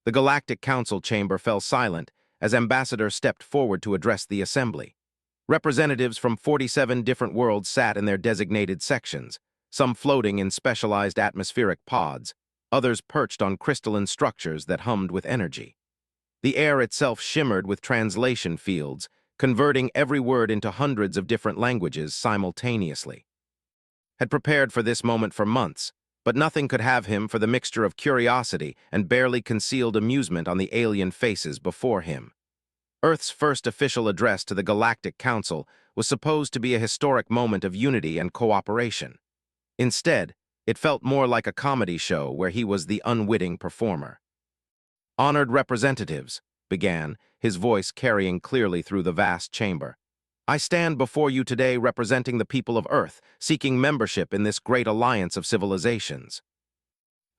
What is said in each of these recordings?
The Galactic Council chamber fell silent as Ambassador stepped forward to address the assembly. Representatives from 47 different worlds sat in their designated sections, some floating in specialized atmospheric pods, others perched on crystalline structures that hummed with energy. The air itself shimmered with translation fields, converting every word into hundreds of different languages simultaneously. Had prepared for this moment for months, but nothing could have him for the mixture of curiosity and barely concealed amusement on the alien faces before him. Earth's first official address to the Galactic Council was supposed to be a historic moment of unity and cooperation. Instead, it felt more like a comedy show where he was the unwitting performer. "Honored representatives," began, his voice carrying clearly through the vast chamber. "I stand before you today representing the people of Earth, seeking membership in this great alliance of civilizations."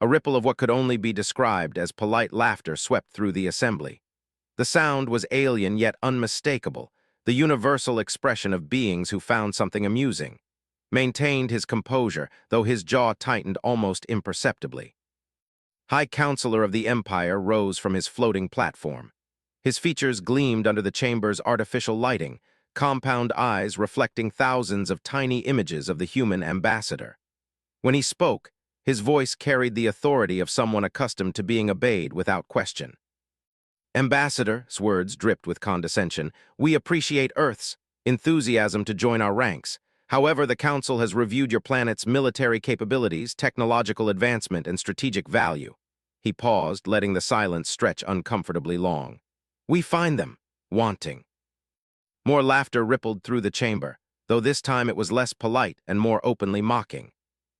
A ripple of what could only be described as polite laughter swept through the assembly. The sound was alien yet unmistakable, the universal expression of beings who found something amusing. Maintained his composure, though his jaw tightened almost imperceptibly. High Counselor of the Empire rose from his floating platform. His features gleamed under the chamber's artificial lighting, compound eyes reflecting thousands of tiny images of the human ambassador. When he spoke, his voice carried the authority of someone accustomed to being obeyed without question. "Ambassador's words dripped with condescension. We appreciate Earth's enthusiasm to join our ranks. However, the Council has reviewed your planet's military capabilities, technological advancement, and strategic value." He paused, letting the silence stretch uncomfortably long. "We find them wanting." More laughter rippled through the chamber, though this time it was less polite and more openly mocking.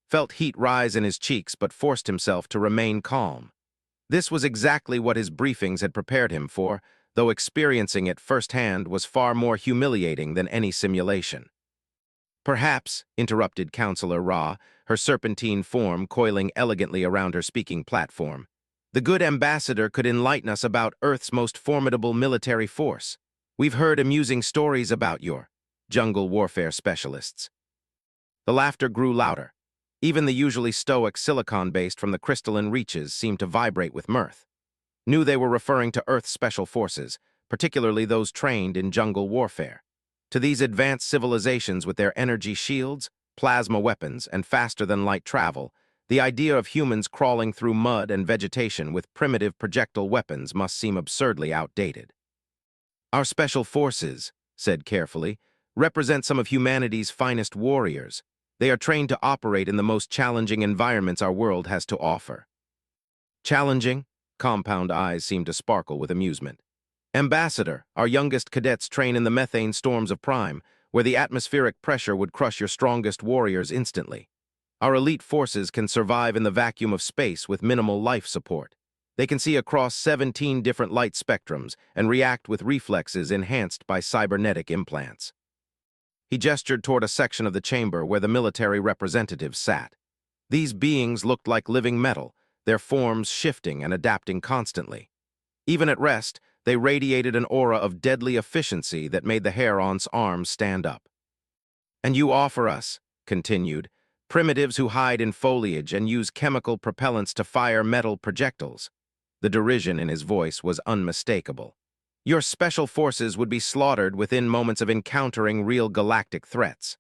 Felt heat rise in his cheeks but forced himself to remain calm. This was exactly what his briefings had prepared him for, though experiencing it firsthand was far more humiliating than any simulation. "Perhaps," interrupted Counselor Ra, her serpentine form coiling elegantly around her speaking platform, "the good ambassador could enlighten us about Earth's most formidable military force. We've heard amusing stories about your jungle warfare specialists." The laughter grew louder. Even the usually stoic silicon-based from the crystalline reaches seemed to vibrate with mirth. Knew they were referring to Earth's special forces, particularly those trained in jungle warfare. To these advanced civilizations with their energy shields, plasma weapons, and faster-than-light travel, the idea of humans crawling through mud and vegetation with primitive projectile weapons must seem absurdly outdated. "Our special forces," said carefully, "represent some of humanity's finest warriors. They are trained to operate in the most challenging environments our world has to offer." "Challenging?" Compound eyes seemed to sparkle with amusement. "Ambassador, our youngest cadets train in the methane storms of Prime, where the atmospheric pressure would crush your strongest warriors instantly. Our elite forces can survive in the vacuum of space with minimal life support. They can see across 17 different light spectrums and react with reflexes enhanced by cybernetic implants." He gestured toward a section of the chamber where the military representatives sat. These beings looked like living metal, their forms shifting and adapting constantly. Even at rest, they radiated an aura of deadly efficiency that made the hair on his arms stand up. "And you offer us," continued, "primitives who hide in foliage and use chemical propellants to fire metal projectiles." The derision in his voice was unmistakable. "Your special forces would be slaughtered within moments of encountering real galactic threats."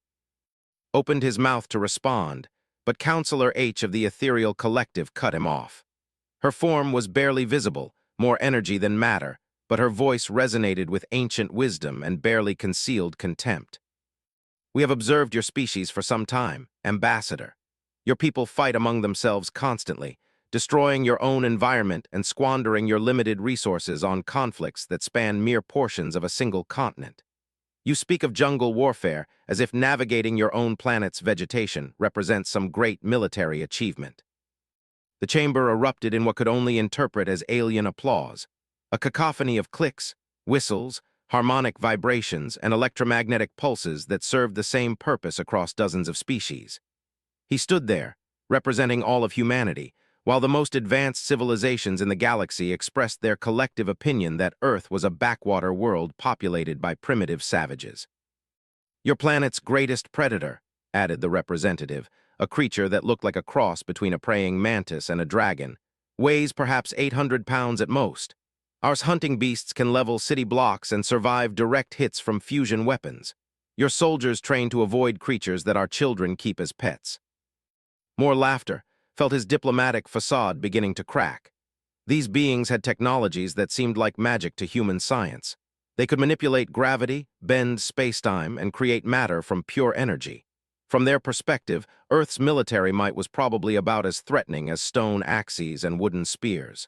Opened his mouth to respond, but Counselor H of the Ethereal Collective cut him off. Her form was barely visible, more energy than matter, but her voice resonated with ancient wisdom and barely concealed contempt. "We have observed your species for some time, Ambassador. Your people fight among themselves constantly, destroying your own environment and squandering your limited resources on conflicts that span mere portions of a single continent. You speak of jungle warfare as if navigating your own planet's vegetation represents some great military achievement." The chamber erupted in what could only interpret as alien applause, a cacophony of clicks, whistles, harmonic vibrations, and electromagnetic pulses that served the same purpose across dozens of species. He stood there, representing all of humanity, while the most advanced civilizations in the galaxy expressed their collective opinion that Earth was a backwater world populated by primitive savages. "Your planet's greatest predator," added the representative, a creature that looked like a cross between a praying mantis and a dragon, weighs perhaps 800 pounds at most. Our hunting beasts can level city blocks and survive direct hits from fusion weapons. Your soldiers train to avoid creatures that our children keep as pets. More laughter, felt his diplomatic facade beginning to crack. These beings had technologies that seemed like magic to human science. They could manipulate gravity, bend space-time, and create matter from pure energy. From their perspective, Earth's military might was probably about as threatening as stone axes and wooden spears.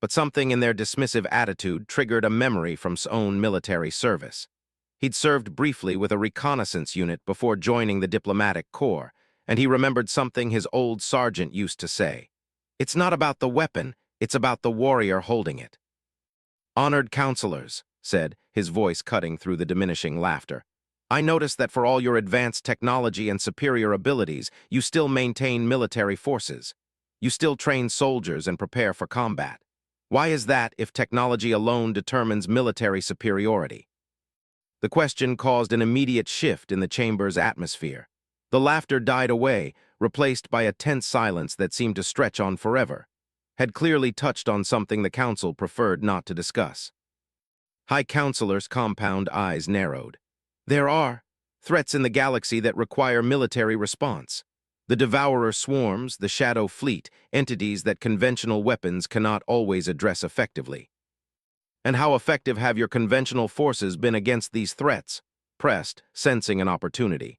But something in their dismissive attitude triggered a memory from his own military service. He'd served briefly with a reconnaissance unit before joining the diplomatic corps, and he remembered something his old sergeant used to say. "It's not about the weapon, it's about the warrior holding it." "Honored counselors," said, his voice cutting through the diminishing laughter, "I notice that for all your advanced technology and superior abilities, you still maintain military forces. You still train soldiers and prepare for combat. Why is that if technology alone determines military superiority?" The question caused an immediate shift in the chamber's atmosphere. The laughter died away, replaced by a tense silence that seemed to stretch on forever. Had clearly touched on something the council preferred not to discuss. High Counselor's compound eyes narrowed. "There are threats in the galaxy that require military response. The Devourer swarms, the Shadow Fleet, entities that conventional weapons cannot always address effectively." "And how effective have your conventional forces been against these threats?" Pressed, sensing an opportunity.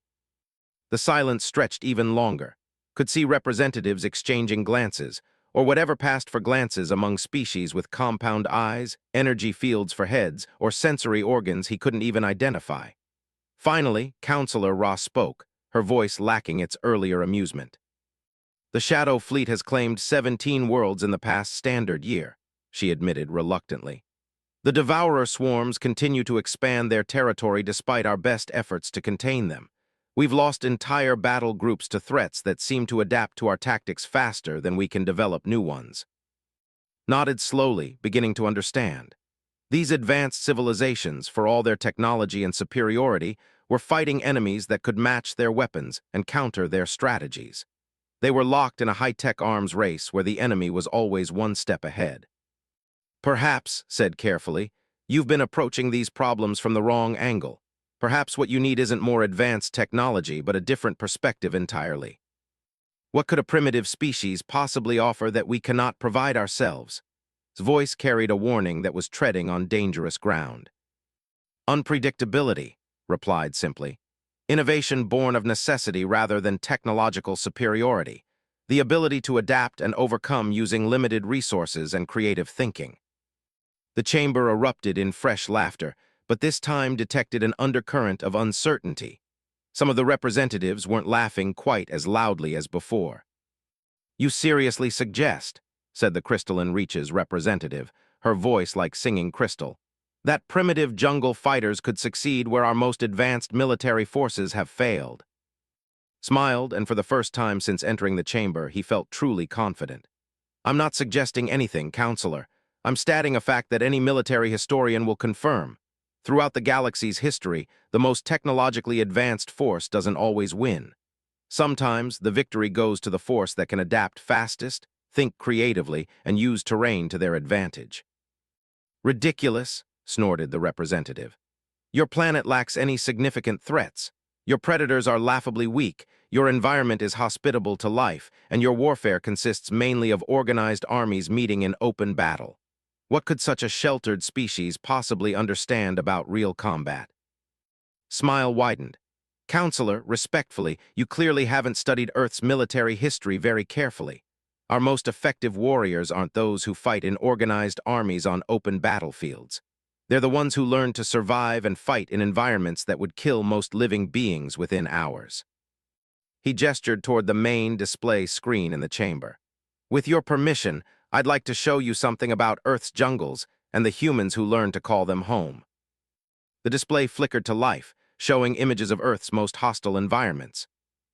The silence stretched even longer. Could see representatives exchanging glances, or whatever passed for glances among species with compound eyes, energy fields for heads, or sensory organs he couldn't even identify. Finally, Counselor Ross spoke, her voice lacking its earlier amusement. "The Shadow Fleet has claimed 17 worlds in the past standard year," she admitted reluctantly. "The Devourer swarms continue to expand their territory despite our best efforts to contain them. We've lost entire battle groups to threats that seem to adapt to our tactics faster than we can develop new ones." Nodded slowly, beginning to understand. These advanced civilizations, for all their technology and superiority, were fighting enemies that could match their weapons and counter their strategies. They were locked in a high-tech arms race where the enemy was always one step ahead. "Perhaps," said carefully, "you've been approaching these problems from the wrong angle. Perhaps what you need isn't more advanced technology, but a different perspective entirely. What could a primitive species possibly offer that we cannot provide ourselves?" His voice carried a warning that was treading on dangerous ground. "Unpredictability," replied simply. "Innovation born of necessity rather than technological superiority. The ability to adapt and overcome using limited resources and creative thinking." The chamber erupted in fresh laughter, but this time detected an undercurrent of uncertainty. Some of the representatives weren't laughing quite as loudly as before. "You seriously suggest," said the Crystalline Reach's representative, her voice like singing crystal, "that primitive jungle fighters could succeed where our most advanced military forces have failed?" Smiled, and for the first time since entering the chamber, he felt truly confident. "I'm not suggesting anything, Counselor. I'm stating a fact that any military historian will confirm. Throughout the galaxy's history, the most technologically advanced force doesn't always win. Sometimes, the victory goes to the force that can adapt fastest, think creatively, and use terrain to their advantage." "Ridiculous," snorted the representative. "Your planet lacks any significant threats. Your predators are laughably weak, your environment is hospitable to life, and your warfare consists mainly of organized armies meeting in open battle. What could such a sheltered species possibly understand about real combat?" Smile widened. "Counselor, respectfully, you clearly haven't studied Earth's military history very carefully. Our most effective warriors aren't those who fight in organized armies on open battlefields. They're the ones who learn to survive and fight in environments that would kill most living beings within hours." He gestured toward the main display screen in the chamber. "With your permission, I'd like to show you something about Earth's jungles and the humans who learn to call them home." The display flickered to life, showing images of Earth's most hostile environments.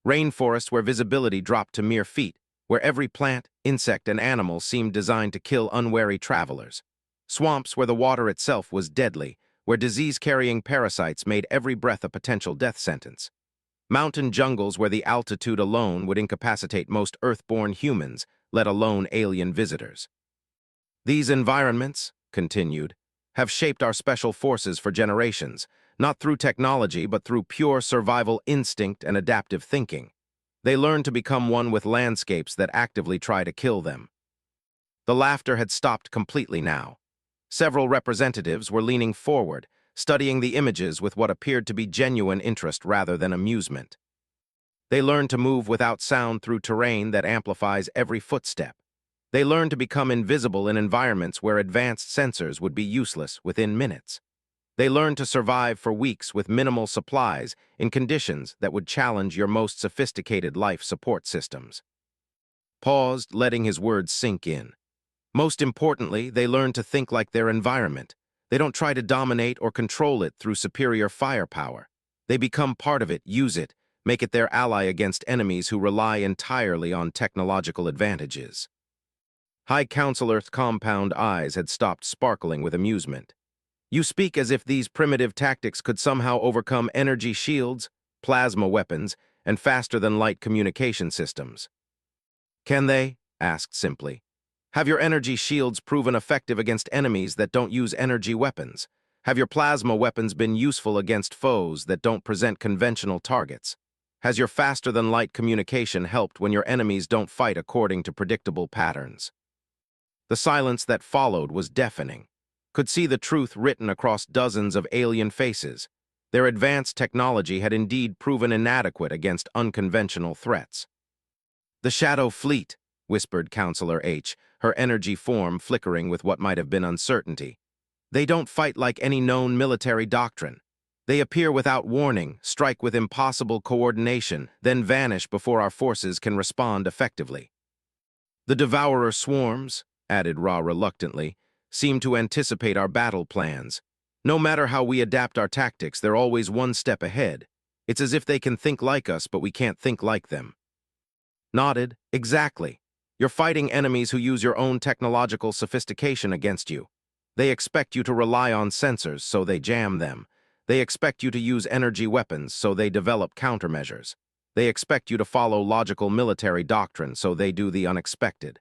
Rainforests where visibility dropped to mere feet, where every plant, insect, and animal seemed designed to kill unwary travelers. Swamps where the water itself was deadly, where disease-carrying parasites made every breath a potential death sentence. Mountain jungles where the altitude alone would incapacitate most Earth-born humans, let alone alien visitors. These environments, continued, have shaped our special forces for generations, not through technology but through pure survival instinct and adaptive thinking. They learn to become one with landscapes that actively try to kill them. The laughter had stopped completely now. Several representatives were leaning forward, studying the images with what appeared to be genuine interest rather than amusement. They learn to move without sound through terrain that amplifies every footstep. They learn to become invisible in environments where advanced sensors would be useless within minutes. They learn to survive for weeks with minimal supplies in conditions that would challenge your most sophisticated life support systems. Paused, letting his words sink in. Most importantly, they learn to think like their environment. They don't try to dominate or control it through superior firepower. They become part of it, use it, make it their ally against enemies who rely entirely on technological advantages. High Counselor's compound eyes had stopped sparkling with amusement. You speak as if these primitive tactics could somehow overcome energy shields, plasma weapons, and faster-than-light communication systems. Can they? Asked simply. Have your energy shields proven effective against enemies that don't use energy weapons? Have your plasma weapons been useful against foes that don't present conventional targets? Has your faster-than-light communication helped when your enemies don't fight according to predictable patterns? The silence that followed was deafening. Could see the truth written across dozens of alien faces. Their advanced technology had indeed proven inadequate against unconventional threats. The Shadow Fleet, whispered Counselor H, her energy form flickering with what might have been uncertainty. They don't fight like any known military doctrine. They appear without warning, strike with impossible coordination, then vanish before our forces can respond effectively. The Devourer swarms, added Ra reluctantly, seem to anticipate our battle plans. No matter how we adapt our tactics, they're always one step ahead. It's as if they can think like us, but we can't think like them. Nodded, exactly. You're fighting enemies who use your own technological sophistication against you. They expect you to rely on sensors, so they jam them. They expect you to use energy weapons, so they develop countermeasures. They expect you to follow logical military doctrine, so they do the unexpected.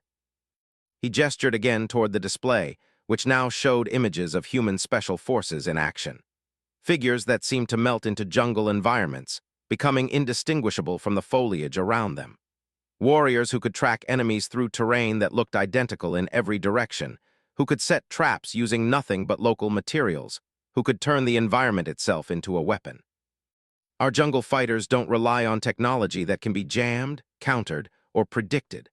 He gestured again toward the display, which now showed images of human special forces in action. Figures that seemed to melt into jungle environments, becoming indistinguishable from the foliage around them. Warriors who could track enemies through terrain that looked identical in every direction, who could set traps using nothing but local materials, who could turn the environment itself into a weapon. Our jungle fighters don't rely on technology that can be jammed, countered, or predicted.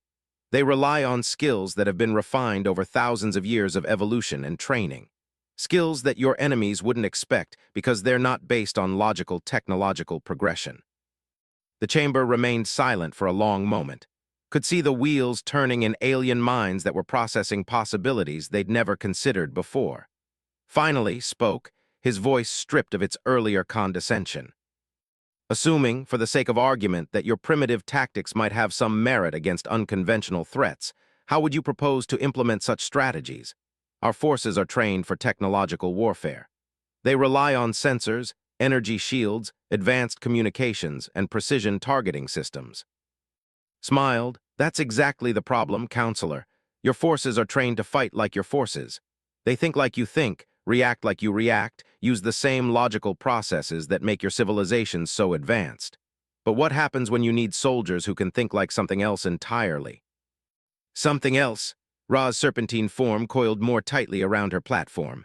They rely on skills that have been refined over thousands of years of evolution and training. Skills that your enemies wouldn't expect because they're not based on logical technological progression. The chamber remained silent for a long moment, could see the wheels turning in alien minds that were processing possibilities they'd never considered before. Finally spoke, his voice stripped of its earlier condescension. Assuming, for the sake of argument, that your primitive tactics might have some merit against unconventional threats, how would you propose to implement such strategies? Our forces are trained for technological warfare. They rely on sensors, energy shields, advanced communications, and precision targeting systems. Smiled, that's exactly the problem, Counselor. Your forces are trained to fight like your forces. They think like you think, react like you react, use the same logical processes that make your civilizations so advanced. But what happens when you need soldiers who can think like something else entirely? Something else? Ra's serpentine form coiled more tightly around her platform.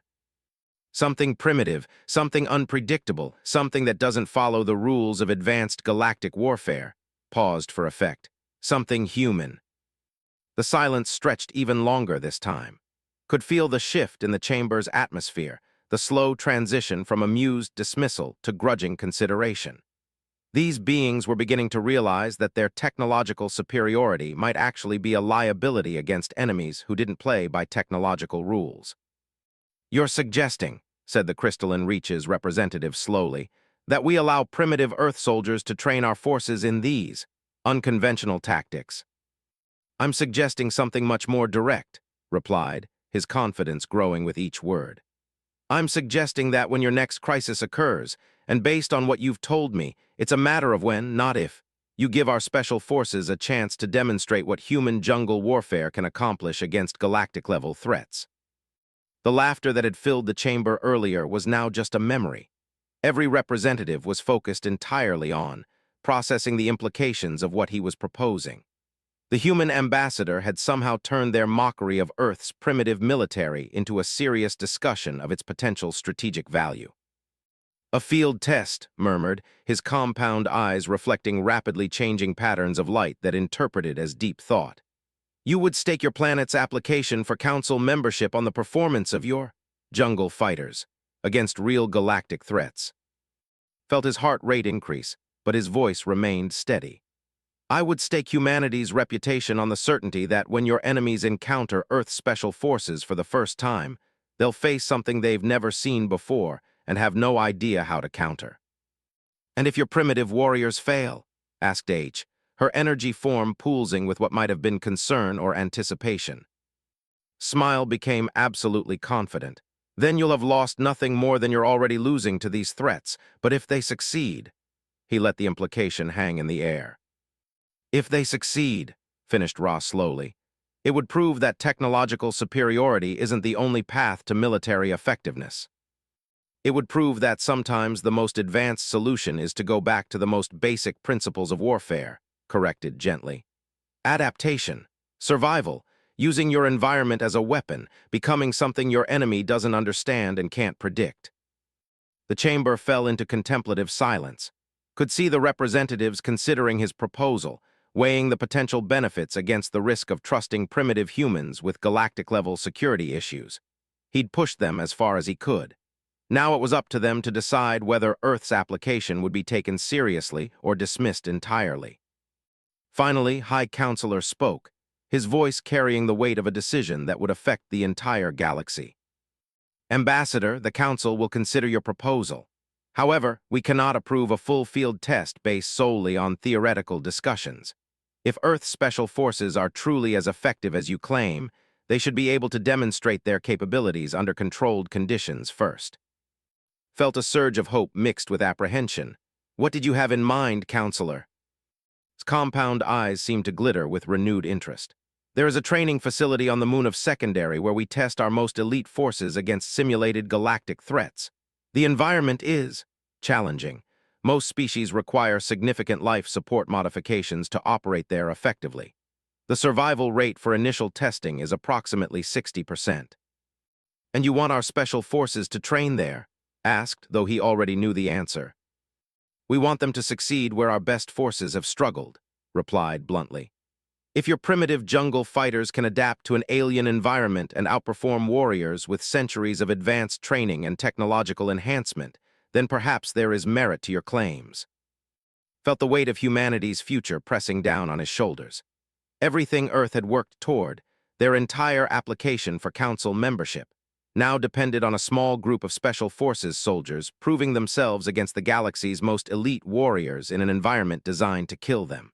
Something primitive, something unpredictable, something that doesn't follow the rules of advanced galactic warfare. Paused for effect. Something human. The silence stretched even longer this time. Could feel the shift in the chamber's atmosphere, the slow transition from amused dismissal to grudging consideration. These beings were beginning to realize that their technological superiority might actually be a liability against enemies who didn't play by technological rules. You're suggesting, said the Crystalline Reach's representative slowly, that we allow primitive Earth soldiers to train our forces in these unconventional tactics. I'm suggesting something much more direct, replied, his confidence growing with each word. I'm suggesting that when your next crisis occurs, and based on what you've told me, it's a matter of when, not if, You give our special forces a chance to demonstrate what human jungle warfare can accomplish against galactic-level threats. The laughter that had filled the chamber earlier was now just a memory. Every representative was focused entirely on processing the implications of what he was proposing. The human ambassador had somehow turned their mockery of Earth's primitive military into a serious discussion of its potential strategic value. "A field test," murmured, his compound eyes reflecting rapidly changing patterns of light that interpreted as deep thought. "You would stake your planet's application for council membership on the performance of your jungle fighters against real galactic threats." Felt his heart rate increase, but his voice remained steady. "I would stake humanity's reputation on the certainty that when your enemies encounter Earth's special forces for the first time, they'll face something they've never seen before and have no idea how to counter." "And if your primitive warriors fail?" asked H, her energy form pulsing with what might have been concern or anticipation. Smile became absolutely confident. "Then you'll have lost nothing more than you're already losing to these threats, but if they succeed..." He let the implication hang in the air. "If they succeed," finished Ra slowly, "it would prove that technological superiority isn't the only path to military effectiveness. It would prove that sometimes the most advanced solution is to go back to the most basic principles of warfare," corrected gently. "Adaptation, survival, using your environment as a weapon, becoming something your enemy doesn't understand and can't predict." The chamber fell into contemplative silence. Could see the representatives considering his proposal, weighing the potential benefits against the risk of trusting primitive humans with galactic-level security issues. He'd pushed them as far as he could. Now it was up to them to decide whether Earth's application would be taken seriously or dismissed entirely. Finally, High Counselor spoke, his voice carrying the weight of a decision that would affect the entire galaxy. "Ambassador, the Council will consider your proposal. However, we cannot approve a full field test based solely on theoretical discussions. If Earth's special forces are truly as effective as you claim, they should be able to demonstrate their capabilities under controlled conditions first." Felt a surge of hope mixed with apprehension. "What did you have in mind, Counselor?" His compound eyes seemed to glitter with renewed interest. "There is a training facility on the moon of Secondary where we test our most elite forces against simulated galactic threats. The environment is challenging. Most species require significant life support modifications to operate there effectively. The survival rate for initial testing is approximately 60%. "And you want our special forces to train there?" asked, though he already knew the answer. "We want them to succeed where our best forces have struggled," replied bluntly. "If your primitive jungle fighters can adapt to an alien environment and outperform warriors with centuries of advanced training and technological enhancement, then perhaps there is merit to your claims." Felt the weight of humanity's future pressing down on his shoulders. Everything Earth had worked toward, their entire application for Council membership, now depended on a small group of Special Forces soldiers proving themselves against the galaxy's most elite warriors in an environment designed to kill them.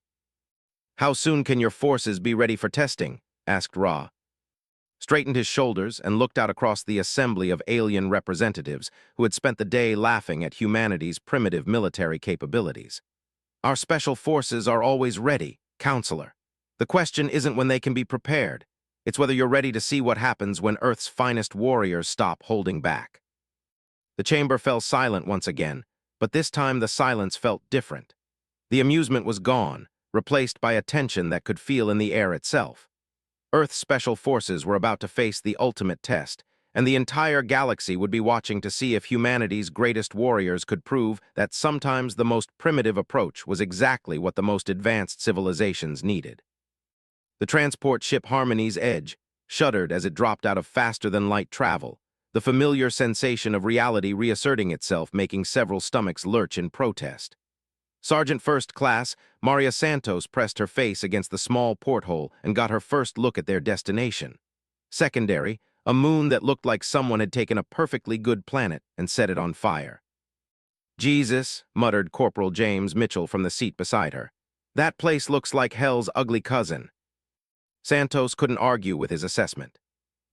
"How soon can your forces be ready for testing?" asked Ra. Straightened his shoulders and looked out across the assembly of alien representatives who had spent the day laughing at humanity's primitive military capabilities. "Our special forces are always ready, Counselor. The question isn't when they can be prepared. It's whether you're ready to see what happens when Earth's finest warriors stop holding back." The chamber fell silent once again, but this time the silence felt different. The amusement was gone, replaced by a tension that could feel in the air itself. Earth's special forces were about to face the ultimate test, and the entire galaxy would be watching to see if humanity's greatest warriors could prove that sometimes the most primitive approach was exactly what the most advanced civilizations needed. The transport ship Harmony's Edge shuddered as it dropped out of faster-than-light travel, the familiar sensation of reality reasserting itself, making several stomachs lurch in protest. Sergeant First Class Maria Santos pressed her face against the small porthole and got her first look at their destination. Secondary, a moon that looked like someone had taken a perfectly good planet and set it on fire. "Jesus," muttered Corporal James Mitchell from the seat beside her. "That place looks like hell's ugly cousin." Santos couldn't argue with his assessment.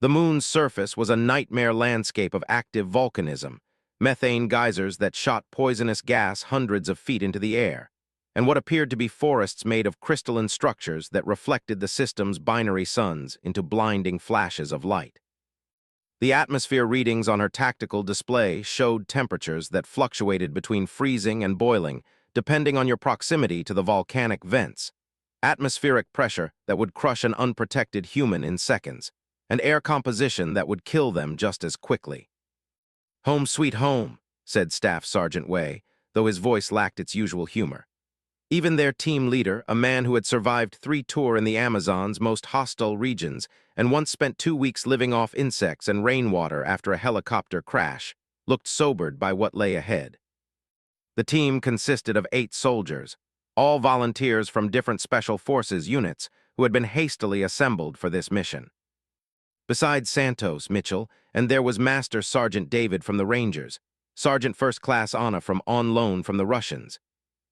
The moon's surface was a nightmare landscape of active volcanism, methane geysers that shot poisonous gas hundreds of feet into the air. and what appeared to be forests made of crystalline structures that reflected the system's binary suns into blinding flashes of light. The atmosphere readings on her tactical display showed temperatures that fluctuated between freezing and boiling, depending on your proximity to the volcanic vents, atmospheric pressure that would crush an unprotected human in seconds, and air composition that would kill them just as quickly. "Home sweet home," said Staff Sergeant Way, though his voice lacked its usual humor. Even their team leader, a man who had survived 3 tours in the Amazon's most hostile regions and once spent 2 weeks living off insects and rainwater after a helicopter crash, looked sobered by what lay ahead. The team consisted of 8 soldiers, all volunteers from different Special Forces units who had been hastily assembled for this mission. Besides Santos, Mitchell, and there was Master Sergeant David from the Rangers, Sergeant First Class Anna from on loan from the Russians,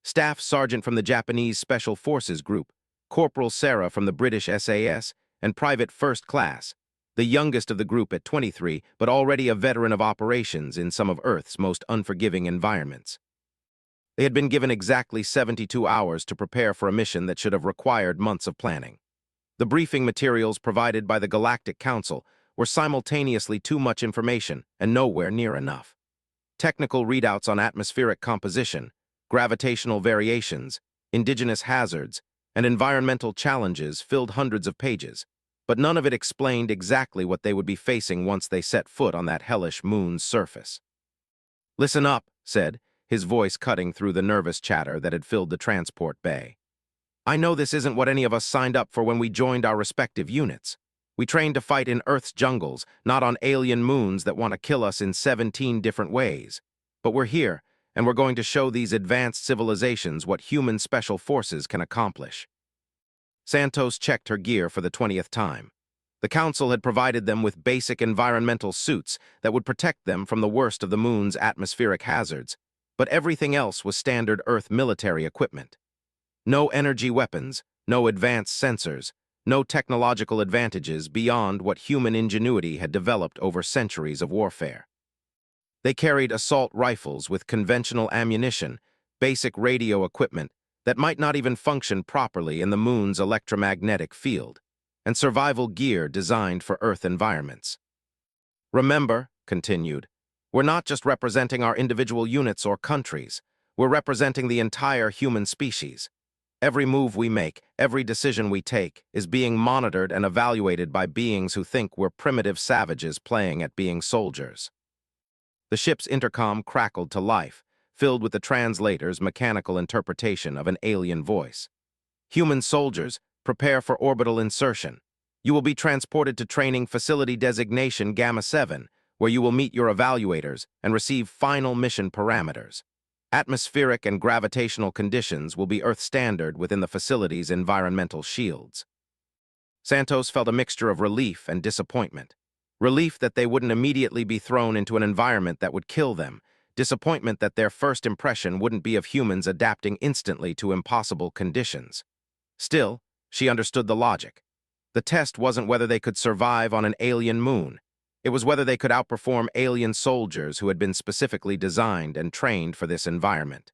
Staff Sergeant from the Japanese Special Forces Group, Corporal Sarah from the British SAS, and Private First Class, the youngest of the group at 23, but already a veteran of operations in some of Earth's most unforgiving environments. They had been given exactly 72 hours to prepare for a mission that should have required months of planning. The briefing materials provided by the Galactic Council were simultaneously too much information and nowhere near enough. Technical readouts on atmospheric composition, gravitational variations, indigenous hazards, and environmental challenges filled hundreds of pages, but none of it explained exactly what they would be facing once they set foot on that hellish moon's surface. "Listen up," said, his voice cutting through the nervous chatter that had filled the transport bay. "I know this isn't what any of us signed up for when we joined our respective units. We trained to fight in Earth's jungles, not on alien moons that want to kill us in 17 different ways. But we're here, and we're going to show these advanced civilizations what human special forces can accomplish." Santos checked her gear for the 20th time. The Council had provided them with basic environmental suits that would protect them from the worst of the moon's atmospheric hazards, but everything else was standard Earth military equipment. No energy weapons, no advanced sensors, no technological advantages beyond what human ingenuity had developed over centuries of warfare. They carried assault rifles with conventional ammunition, basic radio equipment that might not even function properly in the moon's electromagnetic field, and survival gear designed for Earth environments. "Remember," continued, "we're not just representing our individual units or countries. We're representing the entire human species. Every move we make, every decision we take, is being monitored and evaluated by beings who think we're primitive savages playing at being soldiers." The ship's intercom crackled to life, filled with the translator's mechanical interpretation of an alien voice. "Human soldiers, prepare for orbital insertion. You will be transported to Training Facility Designation Gamma 7, where you will meet your evaluators and receive final mission parameters. Atmospheric and gravitational conditions will be Earth standard within the facility's environmental shields." Santos felt a mixture of relief and disappointment. Relief that they wouldn't immediately be thrown into an environment that would kill them, disappointment that their first impression wouldn't be of humans adapting instantly to impossible conditions. Still, she understood the logic. The test wasn't whether they could survive on an alien moon. It was whether they could outperform alien soldiers who had been specifically designed and trained for this environment.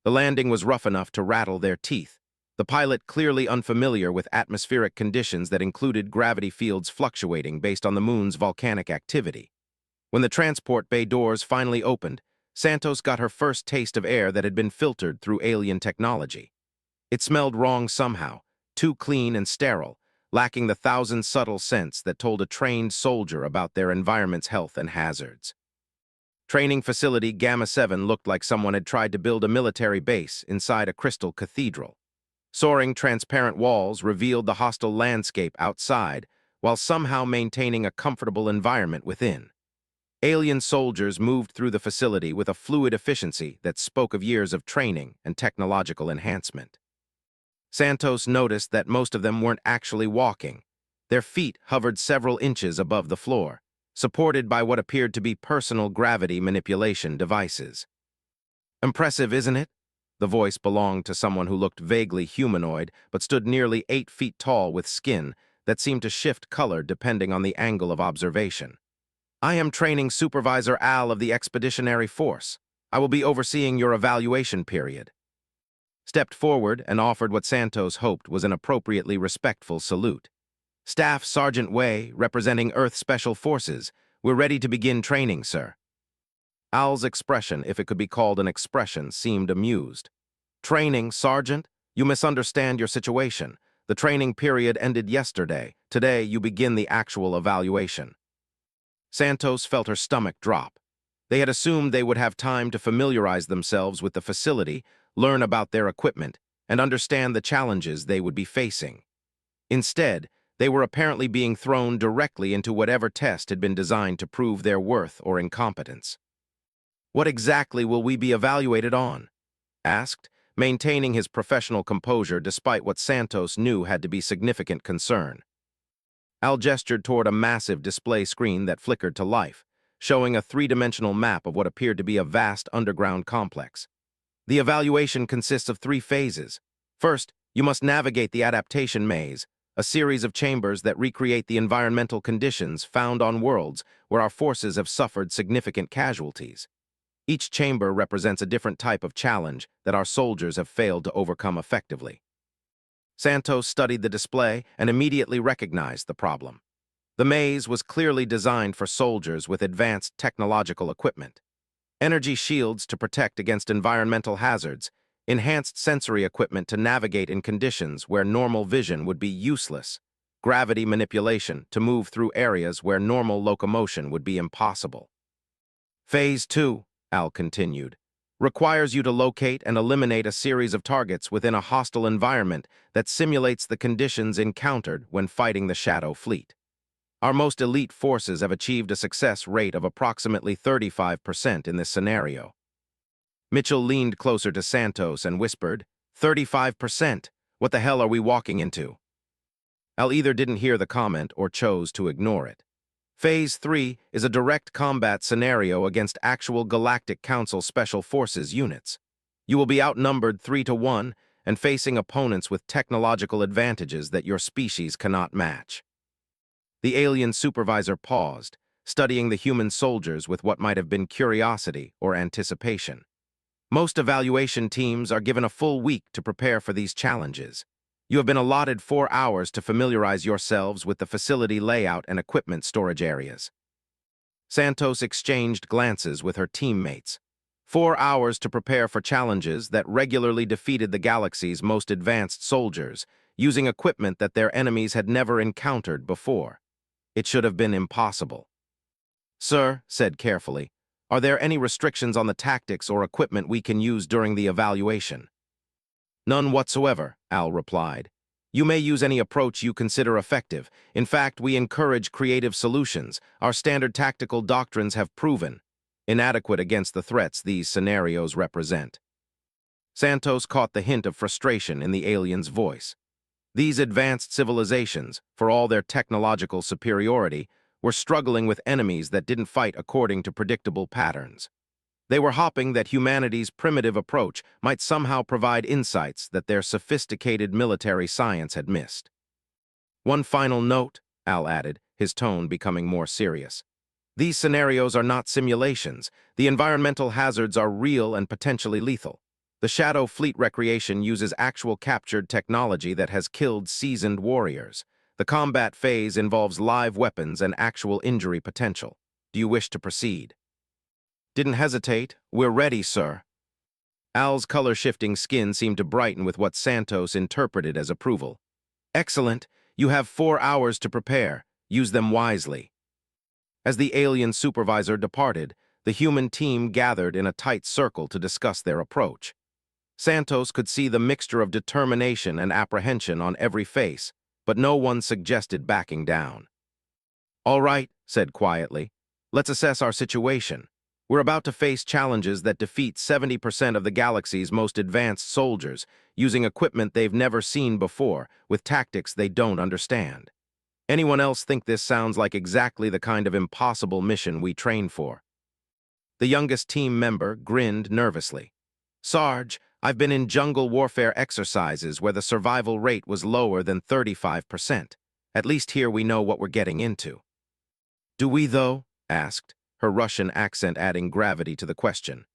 The landing was rough enough to rattle their teeth, the pilot clearly unfamiliar with atmospheric conditions that included gravity fields fluctuating based on the moon's volcanic activity. When the transport bay doors finally opened, Santos got her first taste of air that had been filtered through alien technology. It smelled wrong somehow, too clean and sterile, lacking the thousand subtle scents that told a trained soldier about their environment's health and hazards. Training Facility Gamma 7 looked like someone had tried to build a military base inside a crystal cathedral. Soaring transparent walls revealed the hostile landscape outside, while somehow maintaining a comfortable environment within. Alien soldiers moved through the facility with a fluid efficiency that spoke of years of training and technological enhancement. Santos noticed that most of them weren't actually walking. Their feet hovered several inches above the floor, supported by what appeared to be personal gravity manipulation devices. "Impressive, isn't it?" The voice belonged to someone who looked vaguely humanoid but stood nearly 8 feet tall with skin that seemed to shift color depending on the angle of observation. "I am Training Supervisor Al of the Expeditionary Force. I will be overseeing your evaluation period." stepped forward and offered what Santos hoped was an appropriately respectful salute. "Staff Sergeant Wei, representing Earth Special Forces, we're ready to begin training, sir." Al's expression, if it could be called an expression, seemed amused. "Training, Sergeant? You misunderstand your situation. The training period ended yesterday. Today, you begin the actual evaluation." Santos felt her stomach drop. They had assumed they would have time to familiarize themselves with the facility, learn about their equipment, and understand the challenges they would be facing. Instead, they were apparently being thrown directly into whatever test had been designed to prove their worth or incompetence. "What exactly will we be evaluated on?" asked, maintaining his professional composure despite what Santos knew had to be significant concern. Al gestured toward a massive display screen that flickered to life, showing a three-dimensional map of what appeared to be a vast underground complex. "The evaluation consists of 3 phases. First, you must navigate the adaptation maze, a series of chambers that recreate the environmental conditions found on worlds where our forces have suffered significant casualties. Each chamber represents a different type of challenge that our soldiers have failed to overcome effectively." Santos studied the display and immediately recognized the problem. The maze was clearly designed for soldiers with advanced technological equipment. Energy shields to protect against environmental hazards, enhanced sensory equipment to navigate in conditions where normal vision would be useless, gravity manipulation to move through areas where normal locomotion would be impossible. "Phase 2, Al continued, requires you to locate and eliminate a series of targets within a hostile environment that simulates the conditions encountered when fighting the Shadow Fleet. Our most elite forces have achieved a success rate of approximately 35% in this scenario." Mitchell leaned closer to Santos and whispered, 35%? What the hell are we walking into?" Al either didn't hear the comment or chose to ignore it. "Phase 3 is a direct combat scenario against actual Galactic Council Special Forces units. You will be outnumbered 3-1 and facing opponents with technological advantages that your species cannot match." The alien supervisor paused, studying the human soldiers with what might have been curiosity or anticipation. "Most evaluation teams are given a full week to prepare for these challenges. You have been allotted 4 hours to familiarize yourselves with the facility layout and equipment storage areas." Santos exchanged glances with her teammates. 4 hours to prepare for challenges that regularly defeated the galaxy's most advanced soldiers, using equipment that their enemies had never encountered before. It should have been impossible. "Sir," said carefully, "are there any restrictions on the tactics or equipment we can use during the evaluation?" "None whatsoever," Al replied. "You may use any approach you consider effective. In fact, we encourage creative solutions. Our standard tactical doctrines have proven inadequate against the threats these scenarios represent." Santos caught the hint of frustration in the alien's voice. These advanced civilizations, for all their technological superiority, were struggling with enemies that didn't fight according to predictable patterns. They were hoping that humanity's primitive approach might somehow provide insights that their sophisticated military science had missed. "One final note," Al added, his tone becoming more serious. "These scenarios are not simulations. The environmental hazards are real and potentially lethal. The Shadow Fleet recreation uses actual captured technology that has killed seasoned warriors. The combat phase involves live weapons and actual injury potential. Do you wish to proceed?" "Didn't hesitate. We're ready, sir." Al's color-shifting skin seemed to brighten with what Santos interpreted as approval. "Excellent. You have 4 hours to prepare. Use them wisely." As the alien supervisor departed, the human team gathered in a tight circle to discuss their approach. Santos could see the mixture of determination and apprehension on every face, but no one suggested backing down. "All right," said quietly, "let's assess our situation. We're about to face challenges that defeat 70% of the galaxy's most advanced soldiers, using equipment they've never seen before, with tactics they don't understand. Anyone else think this sounds like exactly the kind of impossible mission we train for?" The youngest team member grinned nervously. "Sarge, I've been in jungle warfare exercises where the survival rate was lower than 35%. At least here we know what we're getting into." "Do we, though?" asked, her Russian accent adding gravity to the question.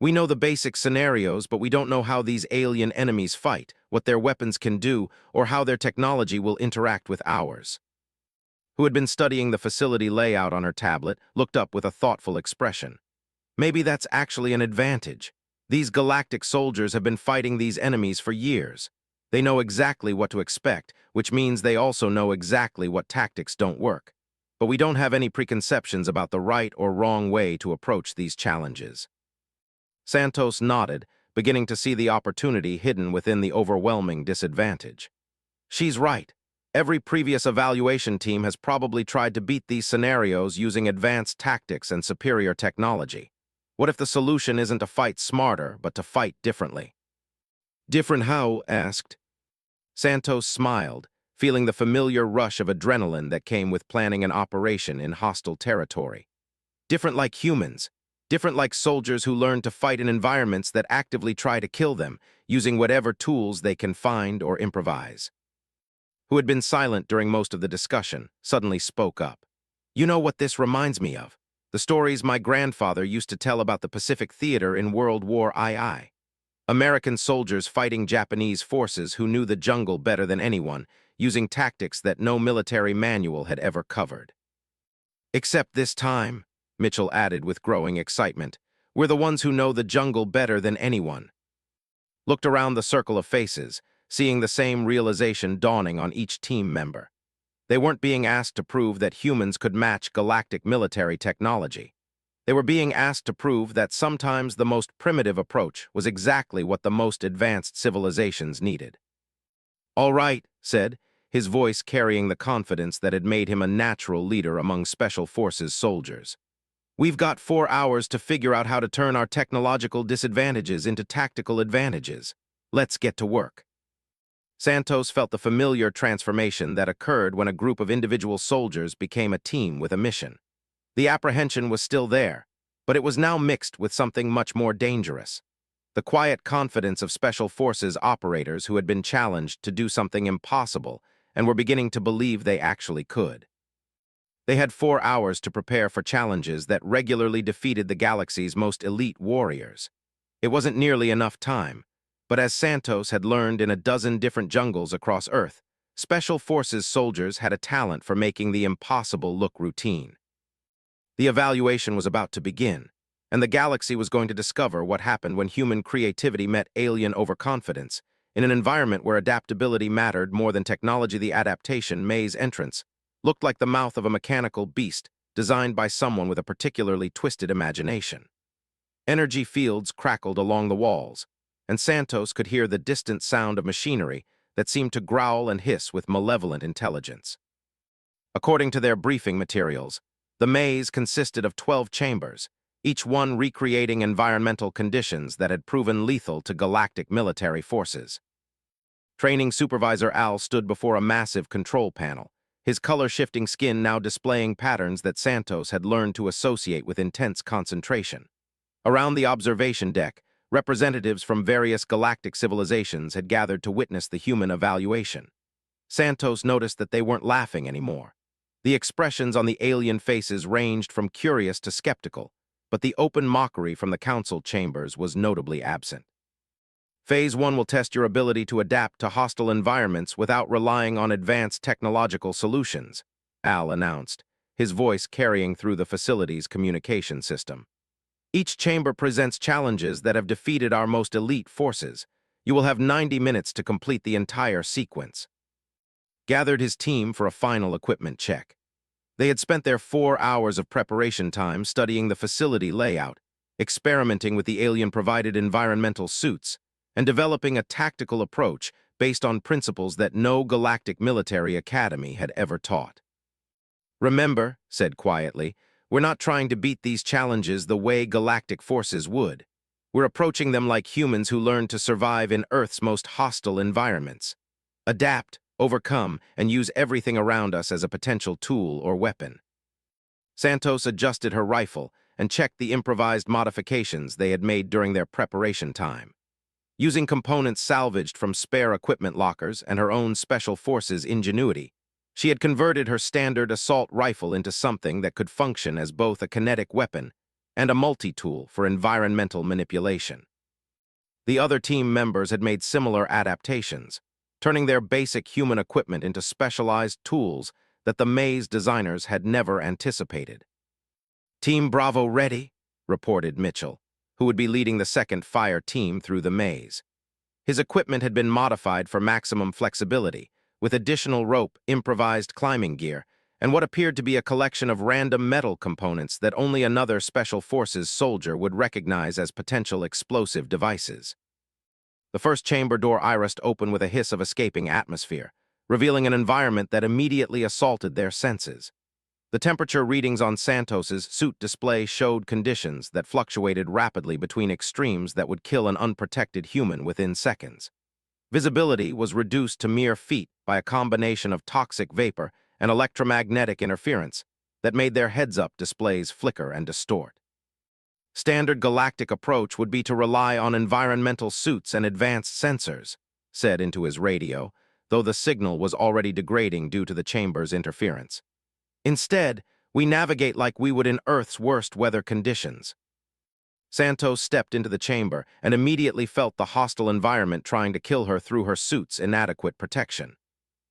We know the basic scenarios, but we don't know how these alien enemies fight, what their weapons can do, or how their technology will interact with ours. Who had been studying the facility layout on her tablet, looked up with a thoughtful expression. Maybe that's actually an advantage. These galactic soldiers have been fighting these enemies for years. They know exactly what to expect, which means they also know exactly what tactics don't work. But we don't have any preconceptions about the right or wrong way to approach these challenges. Santos nodded, beginning to see the opportunity hidden within the overwhelming disadvantage. She's right. Every previous evaluation team has probably tried to beat these scenarios using advanced tactics and superior technology. What if the solution isn't to fight smarter, but to fight differently? Different how? Asked. Santos smiled, feeling the familiar rush of adrenaline that came with planning an operation in hostile territory. Different like humans. Different like soldiers who learn to fight in environments that actively try to kill them, using whatever tools they can find or improvise. Who had been silent during most of the discussion, suddenly spoke up. You know what this reminds me of? The stories my grandfather used to tell about the Pacific Theater in World War II. American soldiers fighting Japanese forces who knew the jungle better than anyone, using tactics that no military manual had ever covered. Except this time, Mitchell added with growing excitement, we're the ones who know the jungle better than anyone. Looked around the circle of faces, seeing the same realization dawning on each team member. They weren't being asked to prove that humans could match galactic military technology. They were being asked to prove that sometimes the most primitive approach was exactly what the most advanced civilizations needed. All right, said, his voice carrying the confidence that had made him a natural leader among Special Forces soldiers. We've got 4 hours to figure out how to turn our technological disadvantages into tactical advantages. Let's get to work. Santos felt the familiar transformation that occurred when a group of individual soldiers became a team with a mission. The apprehension was still there, but it was now mixed with something much more dangerous. The quiet confidence of Special Forces operators who had been challenged to do something impossible and were beginning to believe they actually could. They had 4 hours to prepare for challenges that regularly defeated the galaxy's most elite warriors. It wasn't nearly enough time, but as Santos had learned in a dozen different jungles across Earth, Special Forces soldiers had a talent for making the impossible look routine. The evaluation was about to begin, and the galaxy was going to discover what happened when human creativity met alien overconfidence. In an environment where adaptability mattered more than technology, the adaptation maze entrance looked like the mouth of a mechanical beast designed by someone with a particularly twisted imagination. Energy fields crackled along the walls, and Santos could hear the distant sound of machinery that seemed to growl and hiss with malevolent intelligence. According to their briefing materials, the maze consisted of 12 chambers, each one recreating environmental conditions that had proven lethal to galactic military forces. Training Supervisor Al stood before a massive control panel, his color-shifting skin now displaying patterns that Santos had learned to associate with intense concentration. Around the observation deck, representatives from various galactic civilizations had gathered to witness the human evaluation. Santos noticed that they weren't laughing anymore. The expressions on the alien faces ranged from curious to skeptical, but the open mockery from the council chambers was notably absent. Phase 1 will test your ability to adapt to hostile environments without relying on advanced technological solutions, Al announced, his voice carrying through the facility's communication system. Each chamber presents challenges that have defeated our most elite forces. You will have 90 minutes to complete the entire sequence. Gathered his team for a final equipment check. They had spent their 4 hours of preparation time studying the facility layout, experimenting with the alien-provided environmental suits, and developing a tactical approach based on principles that no galactic military academy had ever taught. Remember, said quietly, we're not trying to beat these challenges the way galactic forces would. We're approaching them like humans who learn to survive in Earth's most hostile environments. Adapt, overcome, and use everything around us as a potential tool or weapon. Santos adjusted her rifle and checked the improvised modifications they had made during their preparation time. Using components salvaged from spare equipment lockers and her own Special Forces ingenuity, she had converted her standard assault rifle into something that could function as both a kinetic weapon and a multi-tool for environmental manipulation. The other team members had made similar adaptations, turning their basic human equipment into specialized tools that the maze designers had never anticipated. "Team Bravo ready," reported Mitchell, who would be leading the second fire team through the maze. His equipment had been modified for maximum flexibility, with additional rope, improvised climbing gear, and what appeared to be a collection of random metal components that only another Special Forces soldier would recognize as potential explosive devices. The first chamber door irised open with a hiss of escaping atmosphere, revealing an environment that immediately assaulted their senses. The temperature readings on Santos's suit display showed conditions that fluctuated rapidly between extremes that would kill an unprotected human within seconds. Visibility was reduced to mere feet by a combination of toxic vapor and electromagnetic interference that made their heads-up displays flicker and distort. "Standard galactic approach would be to rely on environmental suits and advanced sensors," said into his radio, though the signal was already degrading due to the chamber's interference. "Instead, we navigate like we would in Earth's worst weather conditions." Santos stepped into the chamber and immediately felt the hostile environment trying to kill her through her suit's inadequate protection.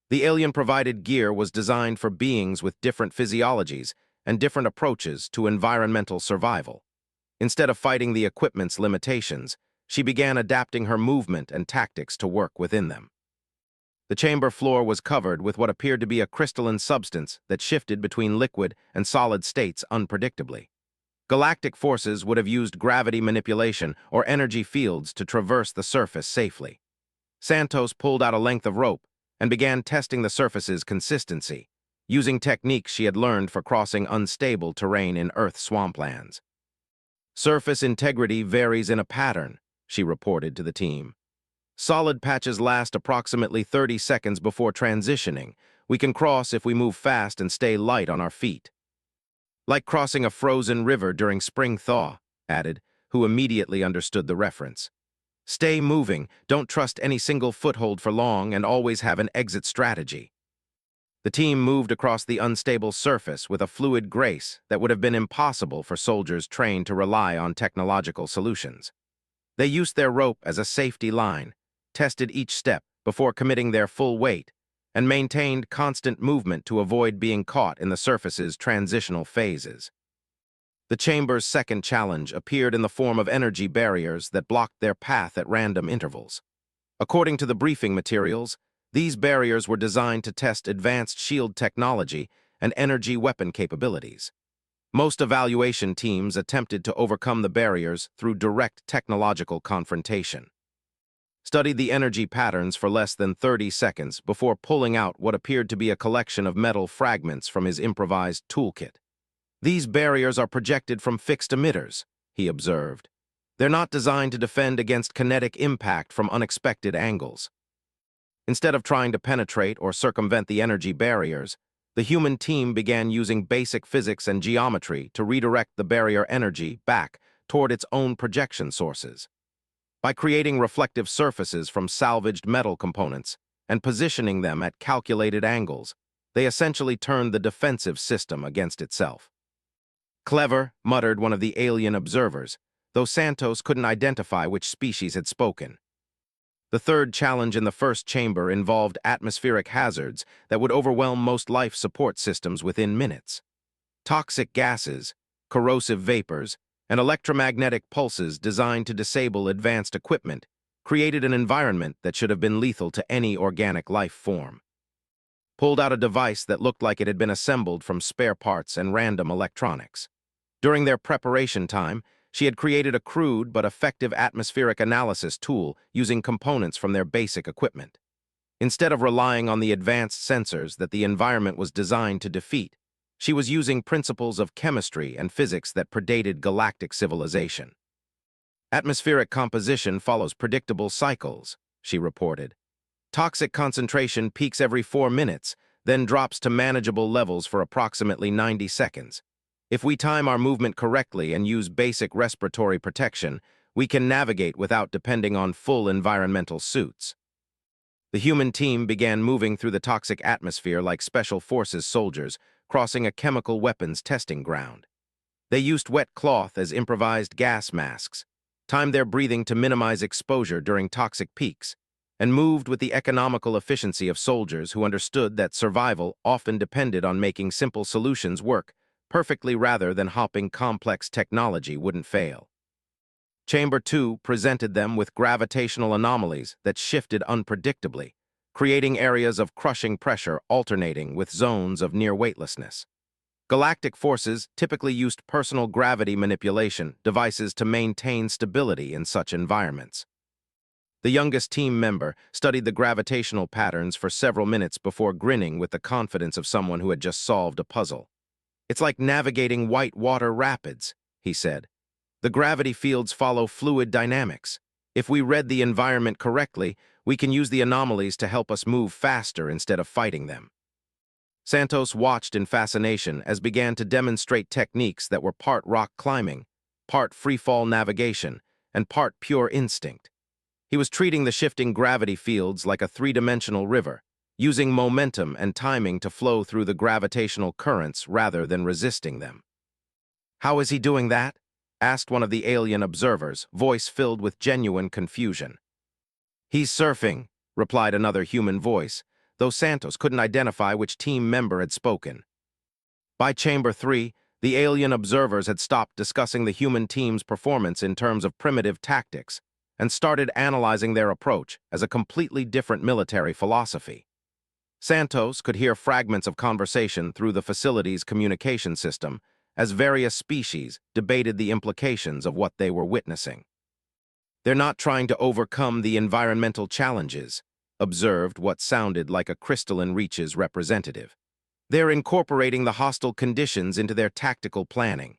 The alien-provided gear was designed for beings with different physiologies and different approaches to environmental survival. Instead of fighting the equipment's limitations, she began adapting her movement and tactics to work within them. The chamber floor was covered with what appeared to be a crystalline substance that shifted between liquid and solid states unpredictably. Galactic forces would have used gravity manipulation or energy fields to traverse the surface safely. Santos pulled out a length of rope and began testing the surface's consistency, using techniques she had learned for crossing unstable terrain in Earth swamplands. "Surface integrity varies in a pattern," she reported to the team. "Solid patches last approximately 30 seconds before transitioning. We can cross if we move fast and stay light on our feet." "Like crossing a frozen river during spring thaw," added, who immediately understood the reference. "Stay moving, don't trust any single foothold for long, and always have an exit strategy." The team moved across the unstable surface with a fluid grace that would have been impossible for soldiers trained to rely on technological solutions. They used their rope as a safety line, tested each step before committing their full weight, and maintained constant movement to avoid being caught in the surface's transitional phases. The chamber's second challenge appeared in the form of energy barriers that blocked their path at random intervals. According to the briefing materials, these barriers were designed to test advanced shield technology and energy weapon capabilities. Most evaluation teams attempted to overcome the barriers through direct technological confrontation. Studied the energy patterns for less than 30 seconds before pulling out what appeared to be a collection of metal fragments from his improvised toolkit. "These barriers are projected from fixed emitters," he observed. "They're not designed to defend against kinetic impact from unexpected angles." Instead of trying to penetrate or circumvent the energy barriers, the human team began using basic physics and geometry to redirect the barrier energy back toward its own projection sources. By creating reflective surfaces from salvaged metal components and positioning them at calculated angles, they essentially turned the defensive system against itself. "Clever," muttered one of the alien observers, though Santos couldn't identify which species had spoken. The third challenge in the first chamber involved atmospheric hazards that would overwhelm most life support systems within minutes. Toxic gases, corrosive vapors, and electromagnetic pulses designed to disable advanced equipment created an environment that should have been lethal to any organic life form. Pulled out a device that looked like it had been assembled from spare parts and random electronics. During their preparation time, she had created a crude but effective atmospheric analysis tool using components from their basic equipment. Instead of relying on the advanced sensors that the environment was designed to defeat, she was using principles of chemistry and physics that predated galactic civilization. "Atmospheric composition follows predictable cycles," she reported. "Toxic concentration peaks every 4 minutes, then drops to manageable levels for approximately 90 seconds. If we time our movement correctly and use basic respiratory protection, we can navigate without depending on full environmental suits." The human team began moving through the toxic atmosphere like Special Forces soldiers, crossing a chemical weapons testing ground. They used wet cloth as improvised gas masks, timed their breathing to minimize exposure during toxic peaks, and moved with the economical efficiency of soldiers who understood that survival often depended on making simple solutions work perfectly rather than hoping complex technology wouldn't fail. Chamber 2 presented them with gravitational anomalies that shifted unpredictably, creating areas of crushing pressure alternating with zones of near weightlessness. Galactic forces typically used personal gravity manipulation devices to maintain stability in such environments. The youngest team member studied the gravitational patterns for several minutes before grinning with the confidence of someone who had just solved a puzzle. "It's like navigating white water rapids," he said. "The gravity fields follow fluid dynamics. If we read the environment correctly, we can use the anomalies to help us move faster instead of fighting them." Santos watched in fascination as began to demonstrate techniques that were part rock climbing, part freefall navigation, and part pure instinct. He was treating the shifting gravity fields like a three-dimensional river, using momentum and timing to flow through the gravitational currents rather than resisting them. "How is he doing that?" asked one of the alien observers, voice filled with genuine confusion. "He's surfing," replied another human voice, though Santos couldn't identify which team member had spoken. By Chamber 3, the alien observers had stopped discussing the human team's performance in terms of primitive tactics and started analyzing their approach as a completely different military philosophy. Santos could hear fragments of conversation through the facility's communication system as various species debated the implications of what they were witnessing. "They're not trying to overcome the environmental challenges," observed what sounded like a Crystalline Reach's representative. "They're incorporating the hostile conditions into their tactical planning.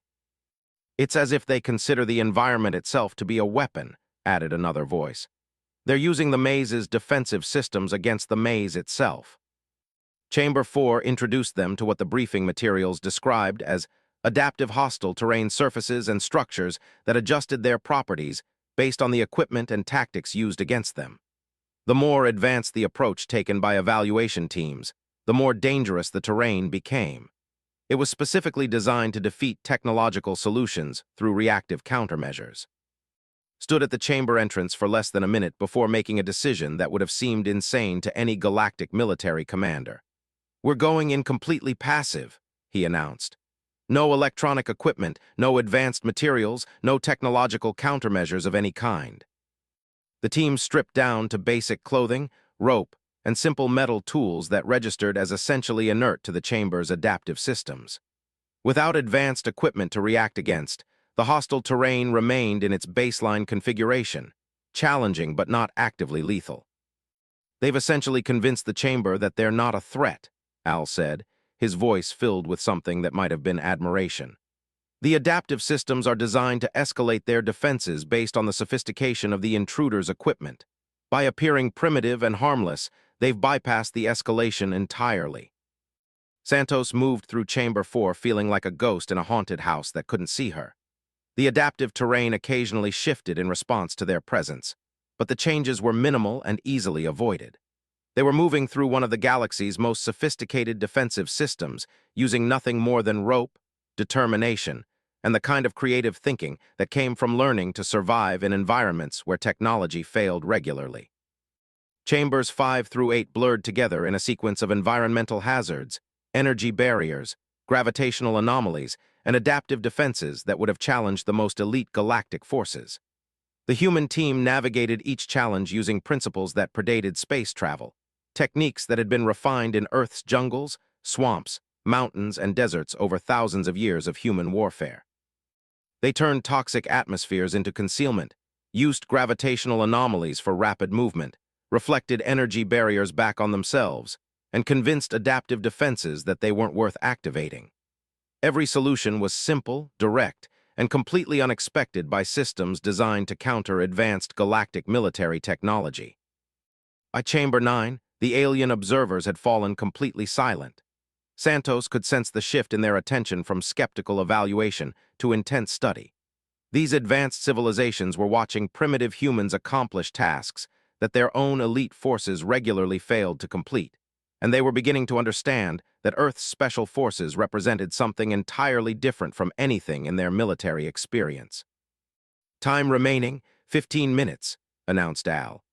It's as if they consider the environment itself to be a weapon," added another voice. "They're using the maze's defensive systems against the maze itself." Chamber 4 introduced them to what the briefing materials described as adaptive hostile terrain surfaces and structures that adjusted their properties based on the equipment and tactics used against them. The more advanced the approach taken by evaluation teams, the more dangerous the terrain became. It was specifically designed to defeat technological solutions through reactive countermeasures. Stood at the chamber entrance for less than a minute before making a decision that would have seemed insane to any galactic military commander. "We're going in completely passive," he announced. "No electronic equipment, no advanced materials, no technological countermeasures of any kind." The team stripped down to basic clothing, rope, and simple metal tools that registered as essentially inert to the chamber's adaptive systems. Without advanced equipment to react against, the hostile terrain remained in its baseline configuration, challenging but not actively lethal. "They've essentially convinced the chamber that they're not a threat," Al said, his voice filled with something that might have been admiration. "The adaptive systems are designed to escalate their defenses based on the sophistication of the intruder's equipment. By appearing primitive and harmless, they've bypassed the escalation entirely." Santos moved through Chamber 4 feeling like a ghost in a haunted house that couldn't see her. The adaptive terrain occasionally shifted in response to their presence, but the changes were minimal and easily avoided. They were moving through one of the galaxy's most sophisticated defensive systems, using nothing more than rope, determination, and the kind of creative thinking that came from learning to survive in environments where technology failed regularly. Chambers 5 through 8 blurred together in a sequence of environmental hazards, energy barriers, gravitational anomalies, and adaptive defenses that would have challenged the most elite galactic forces. The human team navigated each challenge using principles that predated space travel, techniques that had been refined in Earth's jungles, swamps, mountains, and deserts over thousands of years of human warfare. They turned toxic atmospheres into concealment, used gravitational anomalies for rapid movement, reflected energy barriers back on themselves, and convinced adaptive defenses that they weren't worth activating. Every solution was simple, direct, and completely unexpected by systems designed to counter advanced galactic military technology. By Chamber 9, the alien observers had fallen completely silent. Santos could sense the shift in their attention from skeptical evaluation to intense study. These advanced civilizations were watching primitive humans accomplish tasks that their own elite forces regularly failed to complete, and they were beginning to understand that Earth's special forces represented something entirely different from anything in their military experience. "Time remaining, 15 minutes, announced Al.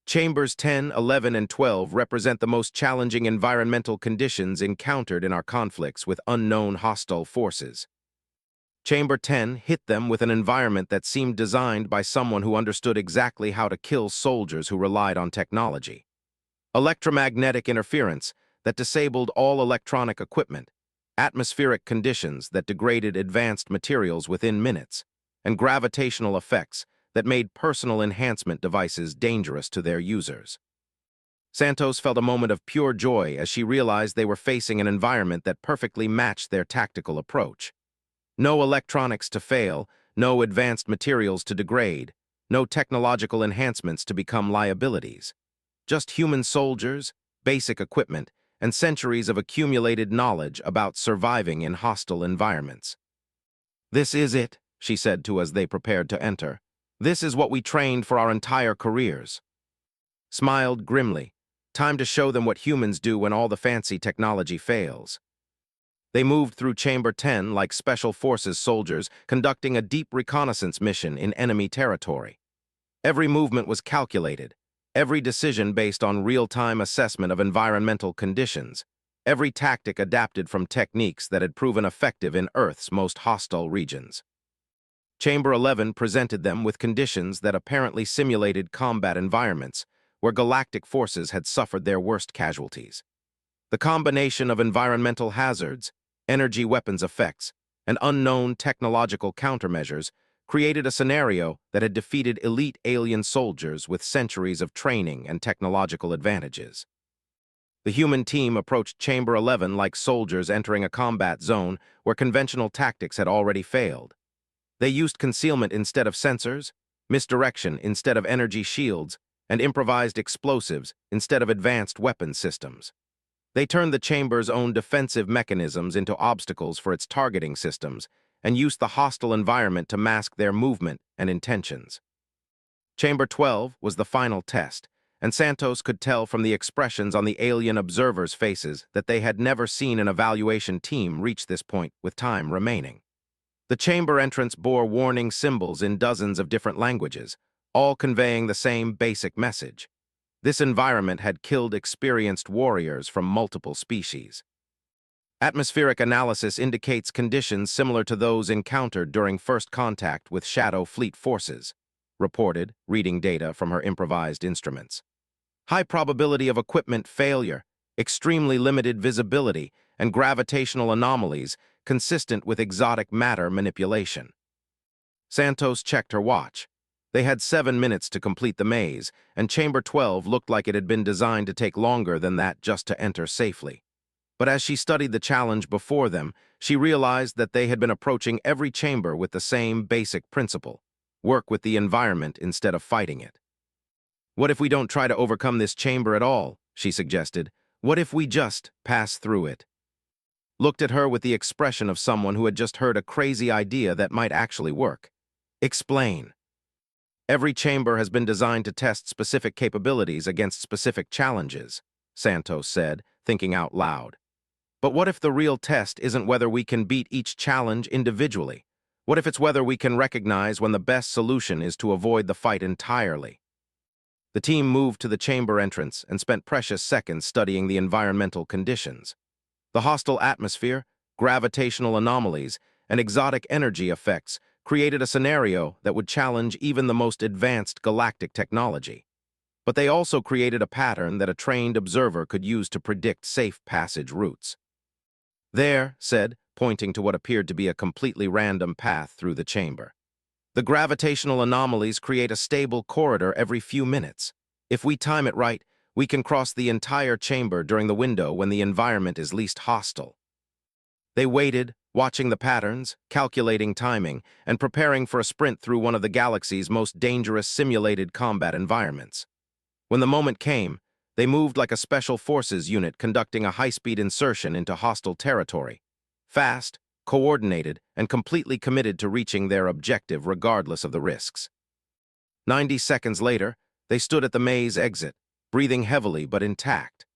"Chambers 10, 11, and 12 represent the most challenging environmental conditions encountered in our conflicts with unknown hostile forces. Chamber 10 hit them with an environment that seemed designed by someone who understood exactly how to kill soldiers who relied on technology. Electromagnetic interference that disabled all electronic equipment, atmospheric conditions that degraded advanced materials within minutes, and gravitational effects that made personal enhancement devices dangerous to their users. Santos felt a moment of pure joy as she realized they were facing an environment that perfectly matched their tactical approach. No electronics to fail, no advanced materials to degrade, no technological enhancements to become liabilities. Just human soldiers, basic equipment, and centuries of accumulated knowledge about surviving in hostile environments. "This is it," she said to as they prepared to enter. "This is what we trained for our entire careers." Smiled grimly. Time to show them what humans do when all the fancy technology fails. They moved through Chamber 10 like Special Forces soldiers conducting a deep reconnaissance mission in enemy territory. Every movement was calculated, every decision based on real-time assessment of environmental conditions, every tactic adapted from techniques that had proven effective in Earth's most hostile regions. Chamber 11 presented them with conditions that apparently simulated combat environments where galactic forces had suffered their worst casualties. The combination of environmental hazards, energy weapons effects, and unknown technological countermeasures created a scenario that had defeated elite alien soldiers with centuries of training and technological advantages. The human team approached Chamber 11 like soldiers entering a combat zone where conventional tactics had already failed. They used concealment instead of sensors, misdirection instead of energy shields, and improvised explosives instead of advanced weapon systems. They turned the chamber's own defensive mechanisms into obstacles for its targeting systems and used the hostile environment to mask their movement and intentions. Chamber 12 was the final test, and Santos could tell from the expressions on the alien observers' faces that they had never seen an evaluation team reach this point with time remaining. The chamber entrance bore warning symbols in dozens of different languages, all conveying the same basic message. This environment had killed experienced warriors from multiple species. Atmospheric analysis indicates conditions similar to those encountered during first contact with Shadow Fleet forces, reported, reading data from her improvised instruments. High probability of equipment failure, extremely limited visibility, and gravitational anomalies consistent with exotic matter manipulation. Santos checked her watch. They had 7 minutes to complete the maze, and Chamber 12 looked like it had been designed to take longer than that just to enter safely. But as she studied the challenge before them, she realized that they had been approaching every chamber with the same basic principle: work with the environment instead of fighting it. "What if we don't try to overcome this chamber at all?" she suggested. "What if we just pass through it?" Looked at her with the expression of someone who had just heard a crazy idea that might actually work. "Explain." "Every chamber has been designed to test specific capabilities against specific challenges," Santos said, thinking out loud. "But what if the real test isn't whether we can beat each challenge individually? What if it's whether we can recognize when the best solution is to avoid the fight entirely?" The team moved to the chamber entrance and spent precious seconds studying the environmental conditions. The hostile atmosphere, gravitational anomalies, and exotic energy effects created a scenario that would challenge even the most advanced galactic technology. But they also created a pattern that a trained observer could use to predict safe passage routes. "There," said, pointing to what appeared to be a completely random path through the chamber. "The gravitational anomalies create a stable corridor every few minutes. If we time it right, we can cross the entire chamber during the window when the environment is least hostile." They waited, watching the patterns, calculating timing, and preparing for a sprint through one of the galaxy's most dangerous simulated combat environments. When the moment came, they moved like a special forces unit conducting a high-speed insertion into hostile territory. Fast, coordinated, and completely committed to reaching their objective regardless of the risks. 90 seconds later, they stood at the maze exit, breathing heavily but intact.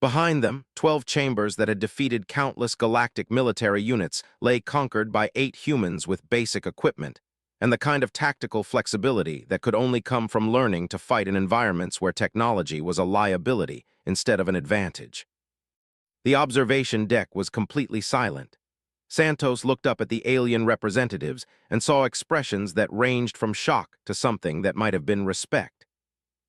Behind them, 12 chambers that had defeated countless galactic military units lay conquered by 8 humans with basic equipment, and the kind of tactical flexibility that could only come from learning to fight in environments where technology was a liability instead of an advantage. The observation deck was completely silent. Santos looked up at the alien representatives and saw expressions that ranged from shock to something that might have been respect.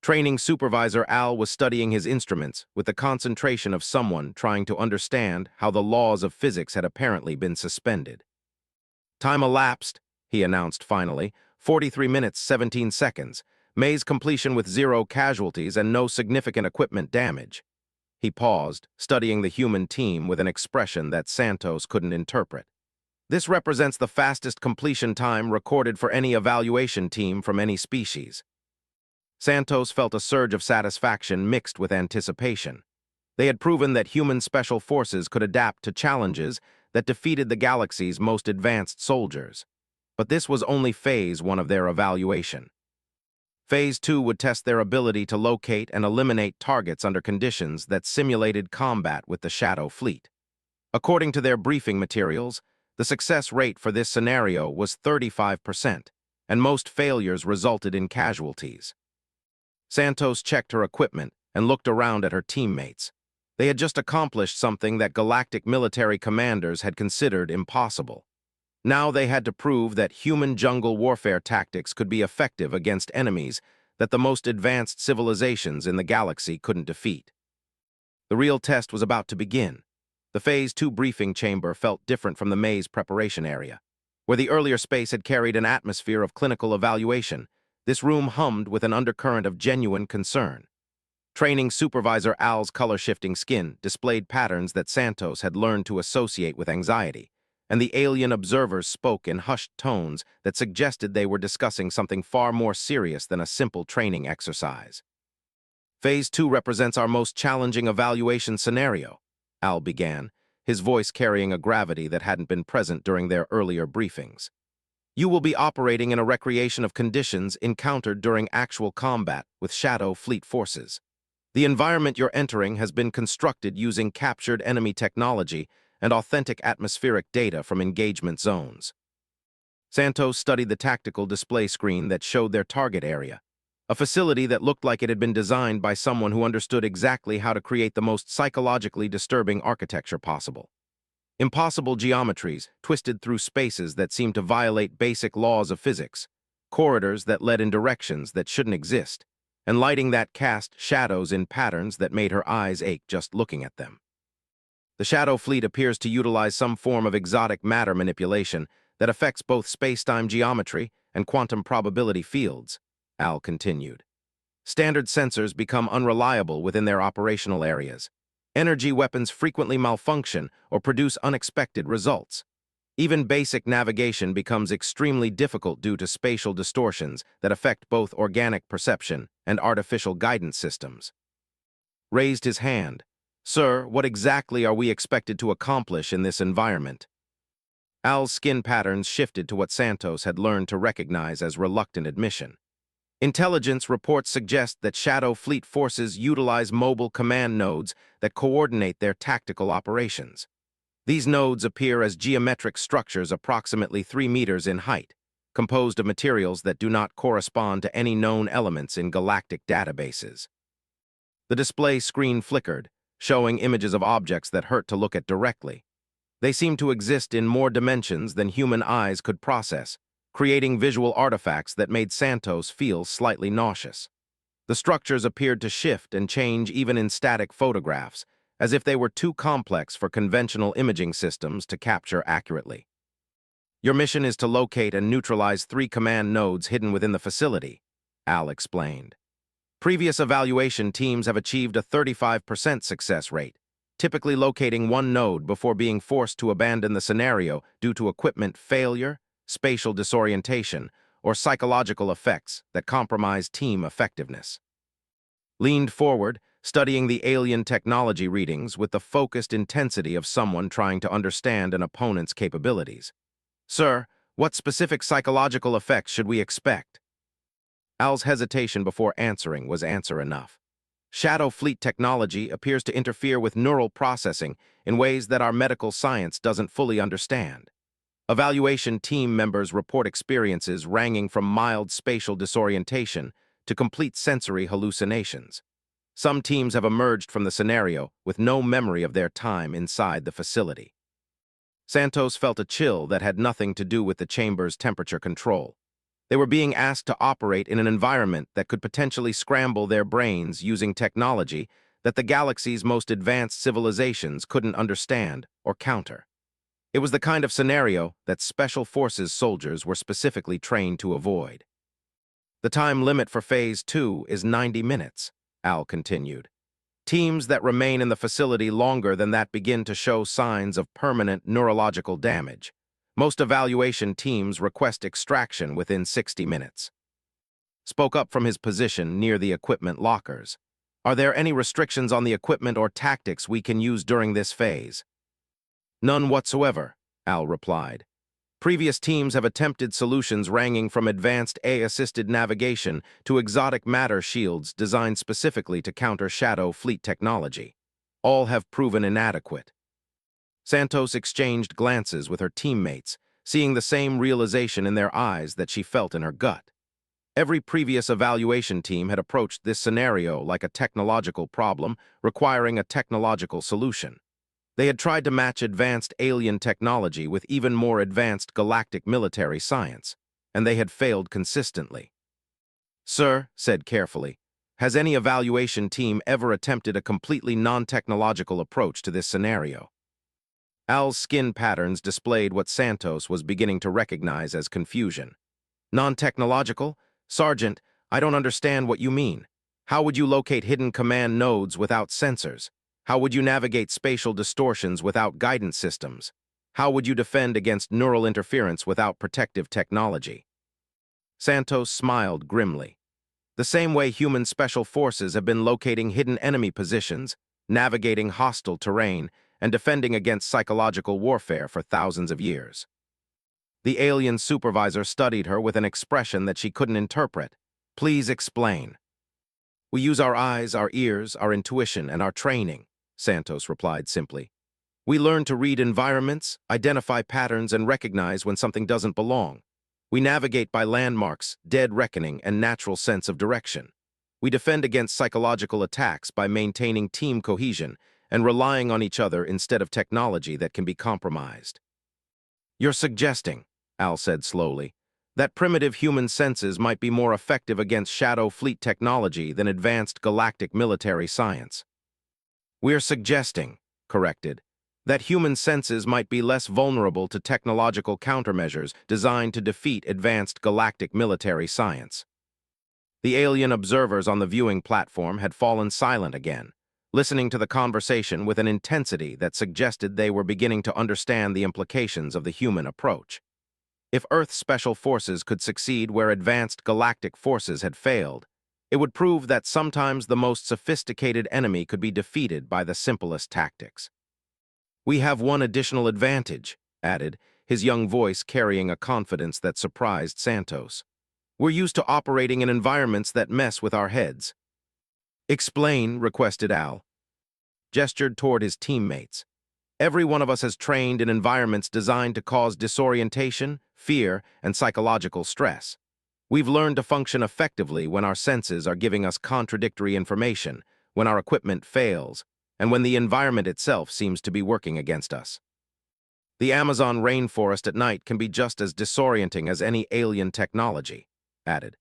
Training supervisor Al was studying his instruments with the concentration of someone trying to understand how the laws of physics had apparently been suspended. Time elapsed, he announced finally, 43 minutes, 17 seconds, maze completion with 0 casualties and no significant equipment damage. He paused, studying the human team with an expression that Santos couldn't interpret. This represents the fastest completion time recorded for any evaluation team from any species. Santos felt a surge of satisfaction mixed with anticipation. They had proven that human special forces could adapt to challenges that defeated the galaxy's most advanced soldiers. But this was only Phase 1 of their evaluation. Phase 2 would test their ability to locate and eliminate targets under conditions that simulated combat with the Shadow Fleet. According to their briefing materials, the success rate for this scenario was 35%, and most failures resulted in casualties. Santos checked her equipment and looked around at her teammates. They had just accomplished something that galactic military commanders had considered impossible. Now they had to prove that human jungle warfare tactics could be effective against enemies that the most advanced civilizations in the galaxy couldn't defeat. The real test was about to begin. The Phase 2 briefing chamber felt different from the maze preparation area. Where the earlier space had carried an atmosphere of clinical evaluation, this room hummed with an undercurrent of genuine concern. Training supervisor Al's color-shifting skin displayed patterns that Santos had learned to associate with anxiety, and the alien observers spoke in hushed tones that suggested they were discussing something far more serious than a simple training exercise. Phase 2 represents our most challenging evaluation scenario, Al began, his voice carrying a gravity that hadn't been present during their earlier briefings. You will be operating in a recreation of conditions encountered during actual combat with Shadow Fleet forces. The environment you're entering has been constructed using captured enemy technology and authentic atmospheric data from engagement zones. Santos studied the tactical display screen that showed their target area, a facility that looked like it had been designed by someone who understood exactly how to create the most psychologically disturbing architecture possible. Impossible geometries twisted through spaces that seemed to violate basic laws of physics, corridors that led in directions that shouldn't exist, and lighting that cast shadows in patterns that made her eyes ache just looking at them. The Shadow Fleet appears to utilize some form of exotic matter manipulation that affects both space-time geometry and quantum probability fields, Al continued. Standard sensors become unreliable within their operational areas. Energy weapons frequently malfunction or produce unexpected results. Even basic navigation becomes extremely difficult due to spatial distortions that affect both organic perception and artificial guidance systems. Raised his hand. Sir, what exactly are we expected to accomplish in this environment? Al's skin patterns shifted to what Santos had learned to recognize as reluctant admission. Intelligence reports suggest that Shadow Fleet forces utilize mobile command nodes that coordinate their tactical operations. These nodes appear as geometric structures approximately 3 meters in height, composed of materials that do not correspond to any known elements in galactic databases. The display screen flickered, showing images of objects that hurt to look at directly. They seemed to exist in more dimensions than human eyes could process, creating visual artifacts that made Santos feel slightly nauseous. The structures appeared to shift and change even in static photographs, as if they were too complex for conventional imaging systems to capture accurately. Your mission is to locate and neutralize 3 command nodes hidden within the facility, Al explained. Previous evaluation teams have achieved a 35% success rate, typically locating 1 node before being forced to abandon the scenario due to equipment failure, spatial disorientation, or psychological effects that compromise team effectiveness. Leaned forward, studying the alien technology readings with the focused intensity of someone trying to understand an opponent's capabilities. Sir, what specific psychological effects should we expect? Al's hesitation before answering was answer enough. Shadow fleet technology appears to interfere with neural processing in ways that our medical science doesn't fully understand. Evaluation team members report experiences ranging from mild spatial disorientation to complete sensory hallucinations. Some teams have emerged from the scenario with no memory of their time inside the facility. Santos felt a chill that had nothing to do with the chamber's temperature control. They were being asked to operate in an environment that could potentially scramble their brains using technology that the galaxy's most advanced civilizations couldn't understand or counter. It was the kind of scenario that Special Forces soldiers were specifically trained to avoid. The time limit for Phase 2 is 90 minutes, Al continued. Teams that remain in the facility longer than that begin to show signs of permanent neurological damage. Most evaluation teams request extraction within 60 minutes. Spoke up from his position near the equipment lockers. Are there any restrictions on the equipment or tactics we can use during this phase? None whatsoever, Al replied. Previous teams have attempted solutions ranging from advanced AI-assisted navigation to exotic matter shields designed specifically to counter Shadow fleet technology. All have proven inadequate. Santos exchanged glances with her teammates, seeing the same realization in their eyes that she felt in her gut. Every previous evaluation team had approached this scenario like a technological problem requiring a technological solution. They had tried to match advanced alien technology with even more advanced galactic military science, and they had failed consistently. Sir, said carefully, has any evaluation team ever attempted a completely non-technological approach to this scenario? Al's skin patterns displayed what Santos was beginning to recognize as confusion. Non-technological? Sergeant, I don't understand what you mean. How would you locate hidden command nodes without sensors? How would you navigate spatial distortions without guidance systems? How would you defend against neural interference without protective technology? Santos smiled grimly. The same way human special forces have been locating hidden enemy positions, navigating hostile terrain, and defending against psychological warfare for thousands of years. The alien supervisor studied her with an expression that she couldn't interpret. Please explain. We use our eyes, our ears, our intuition, and our training, Santos replied simply. We learn to read environments, identify patterns, and recognize when something doesn't belong. We navigate by landmarks, dead reckoning, and natural sense of direction. We defend against psychological attacks by maintaining team cohesion and relying on each other instead of technology that can be compromised. You're suggesting, Al said slowly, that primitive human senses might be more effective against Shadow fleet technology than advanced galactic military science. We're suggesting, corrected, that human senses might be less vulnerable to technological countermeasures designed to defeat advanced galactic military science. The alien observers on the viewing platform had fallen silent again, listening to the conversation with an intensity that suggested they were beginning to understand the implications of the human approach. If Earth's special forces could succeed where advanced galactic forces had failed, it would prove that sometimes the most sophisticated enemy could be defeated by the simplest tactics. We have one additional advantage, added, his young voice carrying a confidence that surprised Santos. We're used to operating in environments that mess with our heads. Explain, requested Al. Gestured toward his teammates. Every one of us has trained in environments designed to cause disorientation, fear, and psychological stress. We've learned to function effectively when our senses are giving us contradictory information, when our equipment fails, and when the environment itself seems to be working against us. The Amazon rainforest at night can be just as disorienting as any alien technology, added.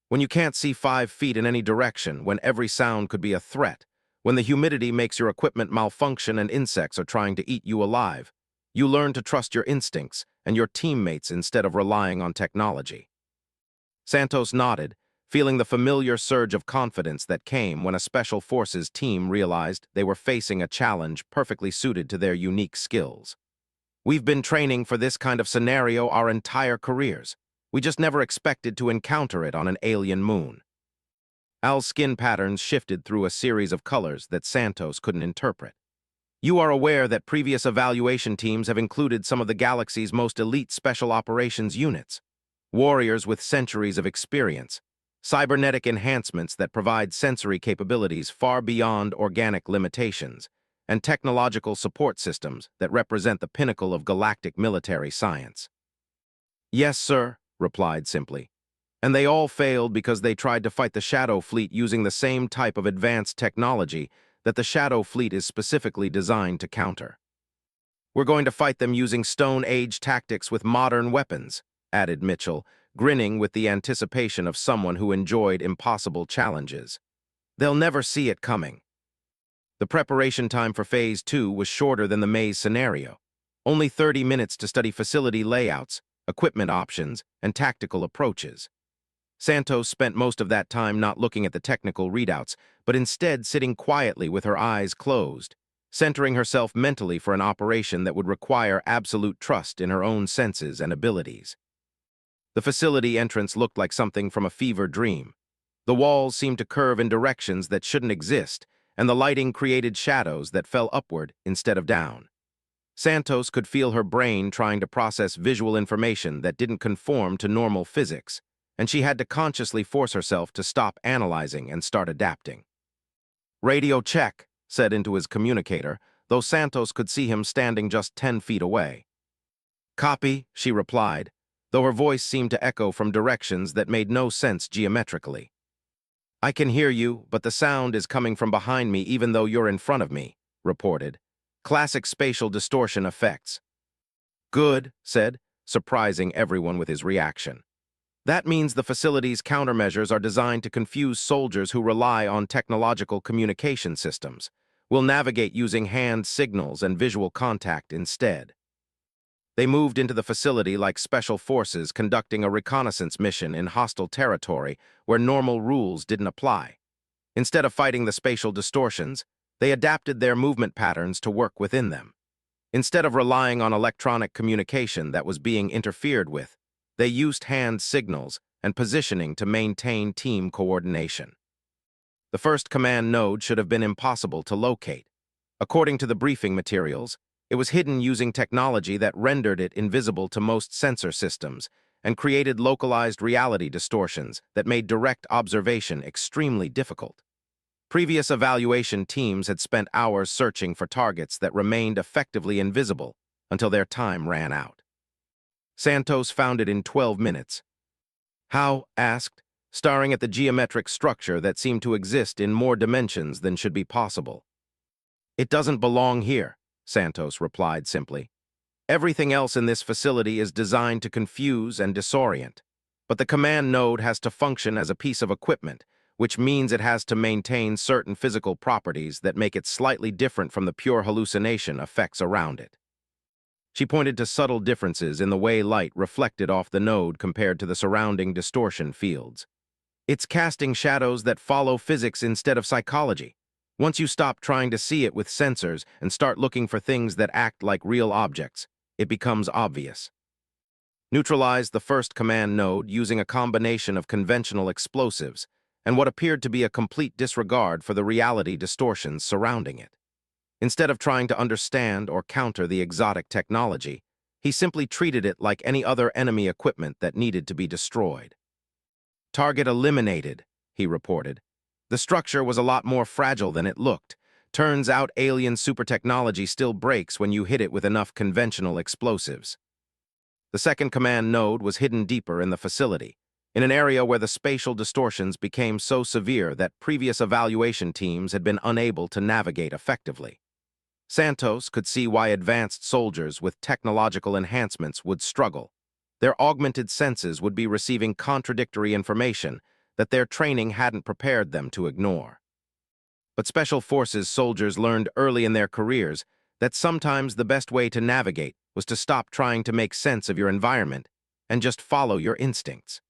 When you can't see 5 feet in any direction, when every sound could be a threat, when the humidity makes your equipment malfunction and insects are trying to eat you alive, you learn to trust your instincts and your teammates instead of relying on technology. Santos nodded, feeling the familiar surge of confidence that came when a Special Forces team realized they were facing a challenge perfectly suited to their unique skills. We've been training for this kind of scenario our entire careers. We just never expected to encounter it on an alien moon. Al's skin patterns shifted through a series of colors that Santos couldn't interpret. You are aware that previous evaluation teams have included some of the galaxy's most elite special operations units. Warriors with centuries of experience. cybernetic enhancements that provide sensory capabilities far beyond organic limitations, and technological support systems that represent the pinnacle of galactic military science. "Yes, sir," replied simply. "And they all failed because they tried to fight the Shadow Fleet using the same type of advanced technology that the Shadow Fleet is specifically designed to counter. We're going to fight them using Stone Age tactics with modern weapons," added Mitchell, grinning with the anticipation of someone who enjoyed impossible challenges. "They'll never see it coming." The preparation time for Phase 2 was shorter than the maze scenario. Only 30 minutes to study facility layouts, equipment options, and tactical approaches. Santos spent most of that time not looking at the technical readouts, but instead sitting quietly with her eyes closed, centering herself mentally for an operation that would require absolute trust in her own senses and abilities. The facility entrance looked like something from a fever dream. The walls seemed to curve in directions that shouldn't exist, and the lighting created shadows that fell upward instead of down. Santos could feel her brain trying to process visual information that didn't conform to normal physics, and she had to consciously force herself to stop analyzing and start adapting. "Radio check," said into his communicator, though Santos could see him standing just 10 feet away. "Copy," she replied, though her voice seemed to echo from directions that made no sense geometrically. "I can hear you, but the sound is coming from behind me even though you're in front of me," reported. "Classic spatial distortion effects." "Good," said, surprising everyone with his reaction. "That means the facility's countermeasures are designed to confuse soldiers who rely on technological communication systems. We'll navigate using hand signals and visual contact instead." They moved into the facility like special forces conducting a reconnaissance mission in hostile territory where normal rules didn't apply. Instead of fighting the spatial distortions, they adapted their movement patterns to work within them. Instead of relying on electronic communication that was being interfered with, they used hand signals and positioning to maintain team coordination. The first command node should have been impossible to locate. According to the briefing materials, it was hidden using technology that rendered it invisible to most sensor systems and created localized reality distortions that made direct observation extremely difficult. Previous evaluation teams had spent hours searching for targets that remained effectively invisible until their time ran out. Santos found it in 12 minutes. "How?" asked, staring at the geometric structure that seemed to exist in more dimensions than should be possible. "It doesn't belong here," Santos replied simply. "Everything else in this facility is designed to confuse and disorient, but the command node has to function as a piece of equipment, which means it has to maintain certain physical properties that make it slightly different from the pure hallucination effects around it." She pointed to subtle differences in the way light reflected off the node compared to the surrounding distortion fields. "It's casting shadows that follow physics instead of psychology. Once you stop trying to see it with sensors and start looking for things that act like real objects, it becomes obvious." Neutralize the first command node using a combination of conventional explosives and what appeared to be a complete disregard for the reality distortions surrounding it. Instead of trying to understand or counter the exotic technology, he simply treated it like any other enemy equipment that needed to be destroyed. "Target eliminated," he reported. "The structure was a lot more fragile than it looked. Turns out alien super technology still breaks when you hit it with enough conventional explosives." The second command node was hidden deeper in the facility, in an area where the spatial distortions became so severe that previous evaluation teams had been unable to navigate effectively. Santos could see why advanced soldiers with technological enhancements would struggle. Their augmented senses would be receiving contradictory information that their training hadn't prepared them to ignore. But Special Forces soldiers learned early in their careers that sometimes the best way to navigate was to stop trying to make sense of your environment and just follow your instincts.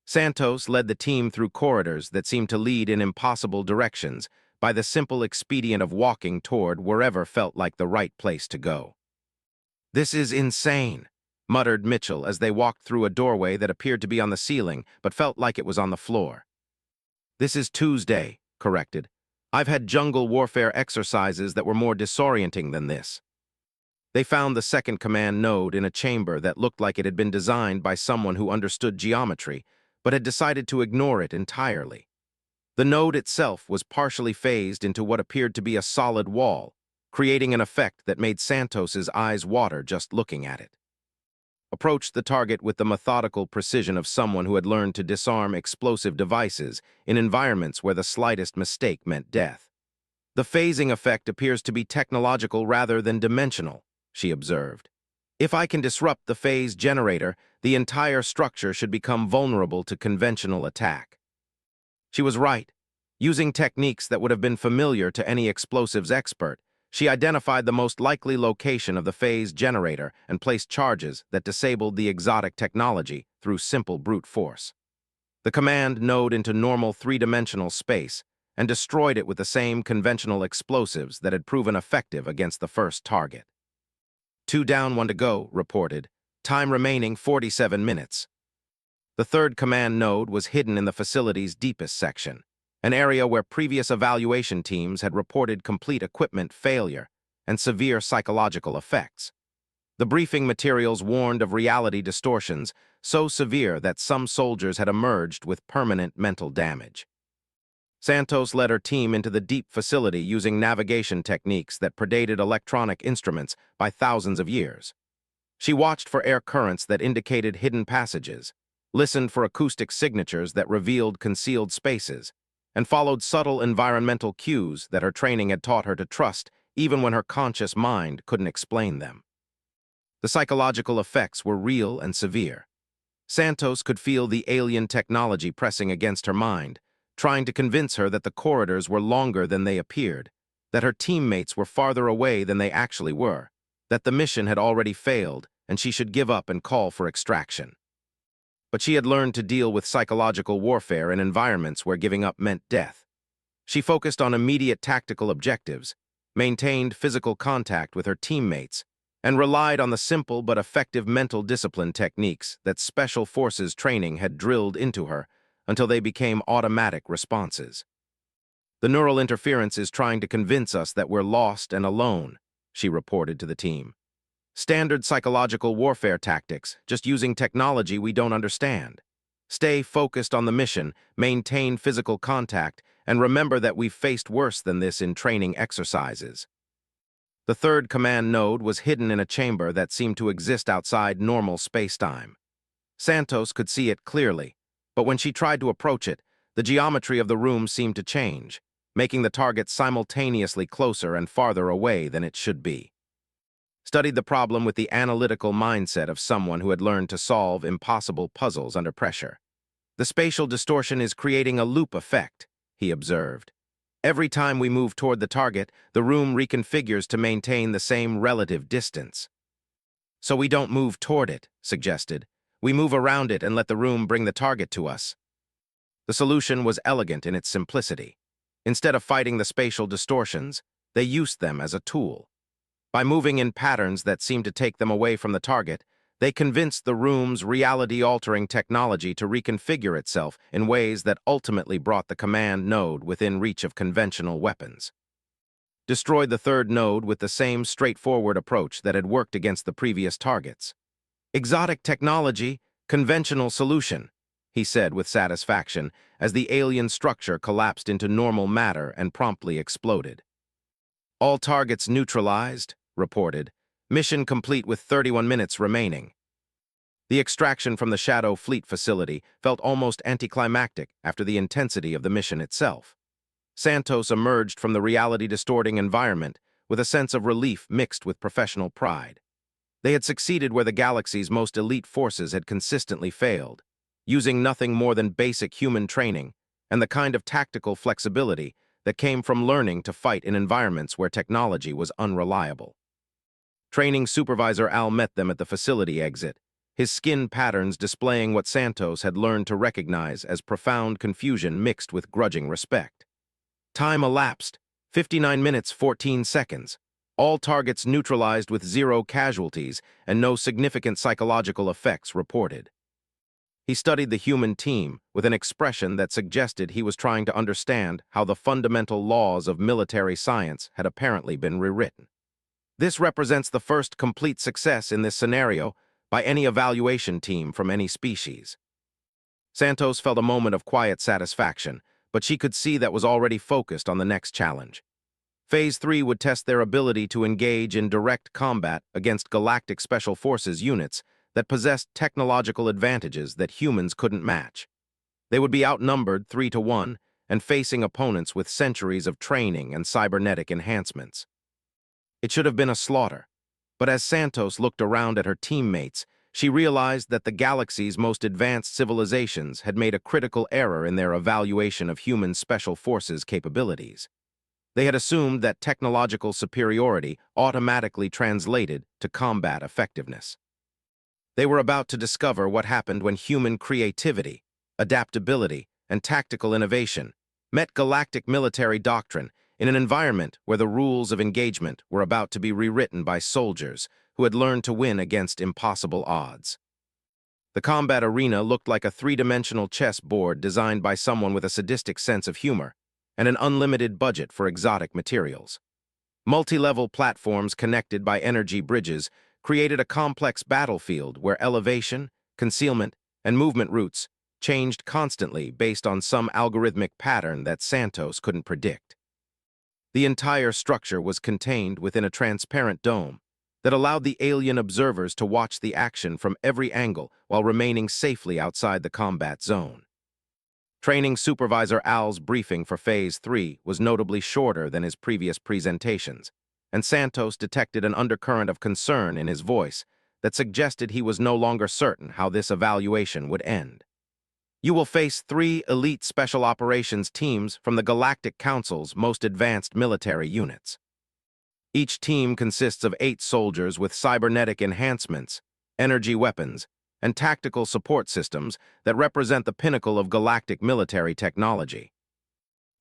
Santos led the team through corridors that seemed to lead in impossible directions by the simple expedient of walking toward wherever felt like the right place to go. "This is insane," muttered Mitchell as they walked through a doorway that appeared to be on the ceiling but felt like it was on the floor. "This is Tuesday," corrected. "I've had jungle warfare exercises that were more disorienting than this." They found the second command node in a chamber that looked like it had been designed by someone who understood geometry, but had decided to ignore it entirely. The node itself was partially phased into what appeared to be a solid wall, creating an effect that made Santos's eyes water just looking at it. Approached the target with the methodical precision of someone who had learned to disarm explosive devices in environments where the slightest mistake meant death. The phasing effect appears to be technological rather than dimensional, she observed. If I can disrupt the phase generator, the entire structure should become vulnerable to conventional attack. She was right. Using techniques that would have been familiar to any explosives expert, she identified the most likely location of the phase generator and placed charges that disabled the exotic technology through simple brute force. The command node into normal three-dimensional space and destroyed it with the same conventional explosives that had proven effective against the first target. 2 down, 1 to go, reported. Time remaining 47 minutes. The third command node was hidden in the facility's deepest section, an area where previous evaluation teams had reported complete equipment failure and severe psychological effects. The briefing materials warned of reality distortions so severe that some soldiers had emerged with permanent mental damage. Santos led her team into the deep facility using navigation techniques that predated electronic instruments by thousands of years. She watched for air currents that indicated hidden passages, listened for acoustic signatures that revealed concealed spaces, and followed subtle environmental cues that her training had taught her to trust even when her conscious mind couldn't explain them. The psychological effects were real and severe. Santos could feel the alien technology pressing against her mind, trying to convince her that the corridors were longer than they appeared, that her teammates were farther away than they actually were, that the mission had already failed and she should give up and call for extraction. But she had learned to deal with psychological warfare in environments where giving up meant death. She focused on immediate tactical objectives, maintained physical contact with her teammates, and relied on the simple but effective mental discipline techniques that Special Forces training had drilled into her until they became automatic responses. The neural interference is trying to convince us that we're lost and alone, she reported to the team. Standard psychological warfare tactics, just using technology we don't understand. Stay focused on the mission, maintain physical contact, and remember that we've faced worse than this in training exercises. The third command node was hidden in a chamber that seemed to exist outside normal space-time. Santos could see it clearly, but when she tried to approach it, the geometry of the room seemed to change, making the target simultaneously closer and farther away than it should be. Studied the problem with the analytical mindset of someone who had learned to solve impossible puzzles under pressure. The spatial distortion is creating a loop effect, he observed. Every time we move toward the target, the room reconfigures to maintain the same relative distance. So we don't move toward it, suggested. We move around it and let the room bring the target to us. The solution was elegant in its simplicity. Instead of fighting the spatial distortions, they used them as a tool. By moving in patterns that seemed to take them away from the target, they convinced the room's reality-altering technology to reconfigure itself in ways that ultimately brought the command node within reach of conventional weapons. Destroyed the third node with the same straightforward approach that had worked against the previous targets. Exotic technology, conventional solution, he said with satisfaction as the alien structure collapsed into normal matter and promptly exploded. All targets neutralized, reported. Mission complete with 31 minutes remaining. The extraction from the Shadow Fleet facility felt almost anticlimactic after the intensity of the mission itself. Santos emerged from the reality-distorting environment with a sense of relief mixed with professional pride. They had succeeded where the galaxy's most elite forces had consistently failed, using nothing more than basic human training and the kind of tactical flexibility that came from learning to fight in environments where technology was unreliable. Training Supervisor Al met them at the facility exit, his skin patterns displaying what Santos had learned to recognize as profound confusion mixed with grudging respect. Time elapsed, 59 minutes 14 seconds. All targets neutralized with 0 casualties and no significant psychological effects reported. He studied the human team with an expression that suggested he was trying to understand how the fundamental laws of military science had apparently been rewritten. This represents the first complete success in this scenario by any evaluation team from any species. Santos felt a moment of quiet satisfaction, but she could see that was already focused on the next challenge. Phase 3 would test their ability to engage in direct combat against Galactic Special Forces units that possessed technological advantages that humans couldn't match. They would be outnumbered 3-1 and facing opponents with centuries of training and cybernetic enhancements. It should have been a slaughter, but as Santos looked around at her teammates, she realized that the galaxy's most advanced civilizations had made a critical error in their evaluation of human special forces capabilities. They had assumed that technological superiority automatically translated to combat effectiveness. They were about to discover what happened when human creativity, adaptability, and tactical innovation met galactic military doctrine in an environment where the rules of engagement were about to be rewritten by soldiers who had learned to win against impossible odds. The combat arena looked like a three-dimensional chess board designed by someone with a sadistic sense of humor and an unlimited budget for exotic materials. Multi-level platforms connected by energy bridges created a complex battlefield where elevation, concealment, and movement routes changed constantly based on some algorithmic pattern that Santos couldn't predict. The entire structure was contained within a transparent dome that allowed the alien observers to watch the action from every angle while remaining safely outside the combat zone. Training Supervisor Al's briefing for Phase 3 was notably shorter than his previous presentations, and Santos detected an undercurrent of concern in his voice that suggested he was no longer certain how this evaluation would end. You will face 3 elite special operations teams from the Galactic Council's most advanced military units. Each team consists of 8 soldiers with cybernetic enhancements, energy weapons, and tactical support systems that represent the pinnacle of galactic military technology.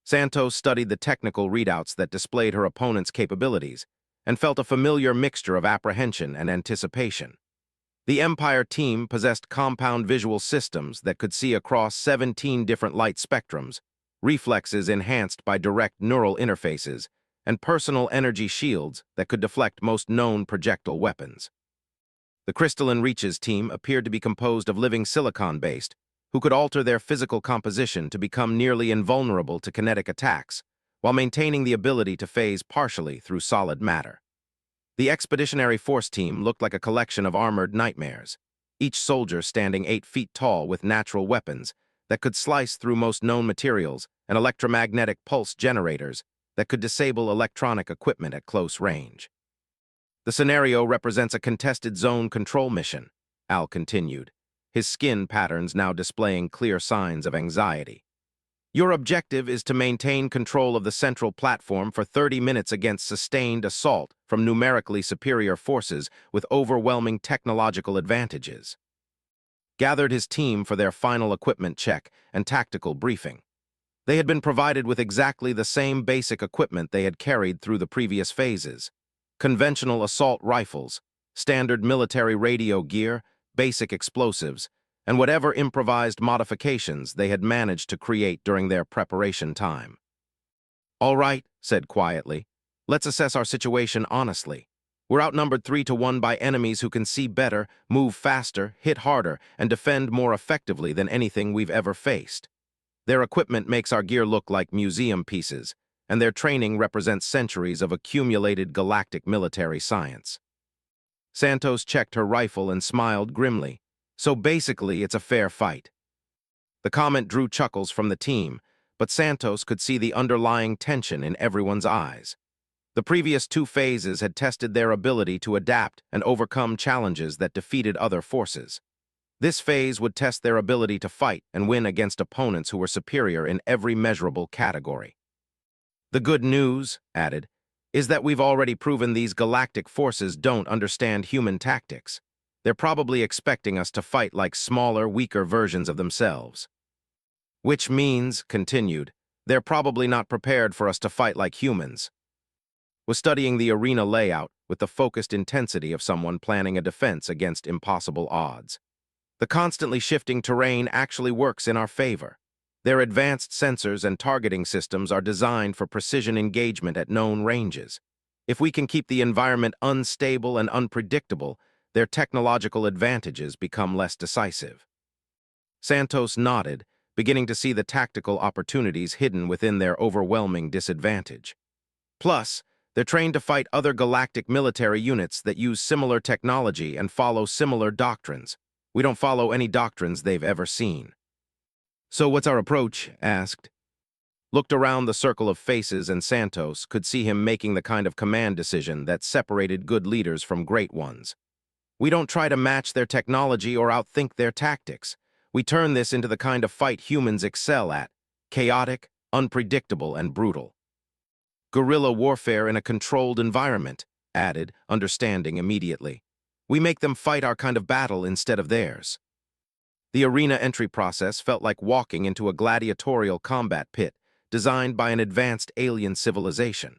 Santos studied the technical readouts that displayed her opponent's capabilities and felt a familiar mixture of apprehension and anticipation. The Empire team possessed compound visual systems that could see across 17 different light spectrums, reflexes enhanced by direct neural interfaces, and personal energy shields that could deflect most known projectile weapons. The Crystalline Reaches team appeared to be composed of living silicon-based, who could alter their physical composition to become nearly invulnerable to kinetic attacks, while maintaining the ability to phase partially through solid matter. The Expeditionary Force team looked like a collection of armored nightmares, each soldier standing 8 feet tall with natural weapons that could slice through most known materials and electromagnetic pulse generators that could disable electronic equipment at close range. The scenario represents a contested zone control mission, Al continued, his skin patterns now displaying clear signs of anxiety. Your objective is to maintain control of the central platform for 30 minutes against sustained assault from numerically superior forces with overwhelming technological advantages. Gathered his team for their final equipment check and tactical briefing. They had been provided with exactly the same basic equipment they had carried through the previous phases. Conventional assault rifles, standard military radio gear, basic explosives, and whatever improvised modifications they had managed to create during their preparation time. All right, said quietly, let's assess our situation honestly. We're outnumbered 3-1 by enemies who can see better, move faster, hit harder, and defend more effectively than anything we've ever faced. Their equipment makes our gear look like museum pieces, and their training represents centuries of accumulated galactic military science. Santos checked her rifle and smiled grimly. So basically, it's a fair fight. The comment drew chuckles from the team, but Santos could see the underlying tension in everyone's eyes. The previous 2 phases had tested their ability to adapt and overcome challenges that defeated other forces. This phase would test their ability to fight and win against opponents who were superior in every measurable category. The good news, added, is that we've already proven these galactic forces don't understand human tactics. They're probably expecting us to fight like smaller, weaker versions of themselves. Which means, continued, they're probably not prepared for us to fight like humans. Was studying the arena layout with the focused intensity of someone planning a defense against impossible odds. The constantly shifting terrain actually works in our favor. Their advanced sensors and targeting systems are designed for precision engagement at known ranges. If we can keep the environment unstable and unpredictable, their technological advantages become less decisive. Santos nodded, beginning to see the tactical opportunities hidden within their overwhelming disadvantage. Plus, they're trained to fight other galactic military units that use similar technology and follow similar doctrines. We don't follow any doctrines they've ever seen. "So what's our approach?" asked. Looked around the circle of faces, and Santos could see him making the kind of command decision that separated good leaders from great ones. "We don't try to match their technology or outthink their tactics. We turn this into the kind of fight humans excel at: chaotic, unpredictable, and brutal. Guerrilla warfare in a controlled environment," added, understanding immediately. "We make them fight our kind of battle instead of theirs." The arena entry process felt like walking into a gladiatorial combat pit designed by an advanced alien civilization.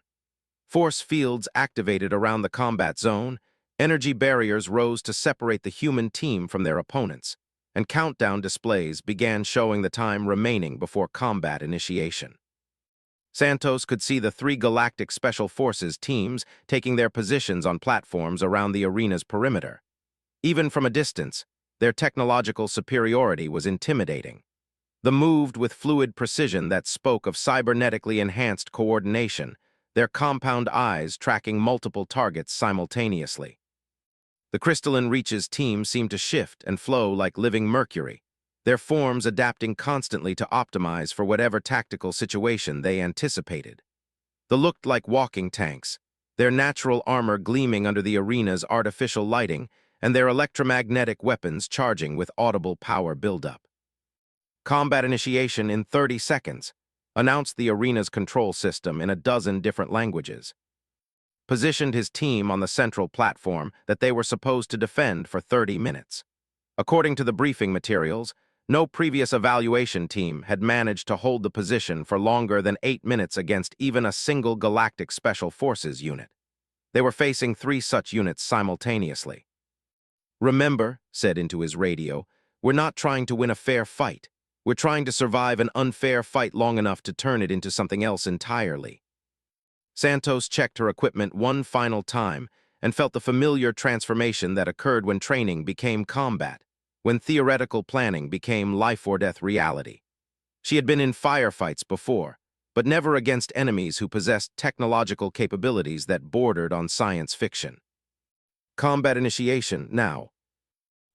Force fields activated around the combat zone, energy barriers rose to separate the human team from their opponents, and countdown displays began showing the time remaining before combat initiation. Santos could see the 3 Galactic Special Forces teams taking their positions on platforms around the arena's perimeter. Even from a distance, their technological superiority was intimidating. They moved with fluid precision that spoke of cybernetically enhanced coordination, their compound eyes tracking multiple targets simultaneously. The Crystalline Reach's team seemed to shift and flow like living mercury, their forms adapting constantly to optimize for whatever tactical situation they anticipated. They looked like walking tanks, their natural armor gleaming under the arena's artificial lighting and their electromagnetic weapons charging with audible power buildup. "Combat initiation in 30 seconds, announced the arena's control system in a dozen different languages. Positioned his team on the central platform that they were supposed to defend for 30 minutes. According to the briefing materials, no previous evaluation team had managed to hold the position for longer than 8 minutes against even a single Galactic Special Forces unit. They were facing 3 such units simultaneously. "Remember," said into his radio, "we're not trying to win a fair fight. We're trying to survive an unfair fight long enough to turn it into something else entirely." Santos checked her equipment one final time and felt the familiar transformation that occurred when training became combat, when theoretical planning became life-or-death reality. She had been in firefights before, but never against enemies who possessed technological capabilities that bordered on science fiction. Combat initiation now.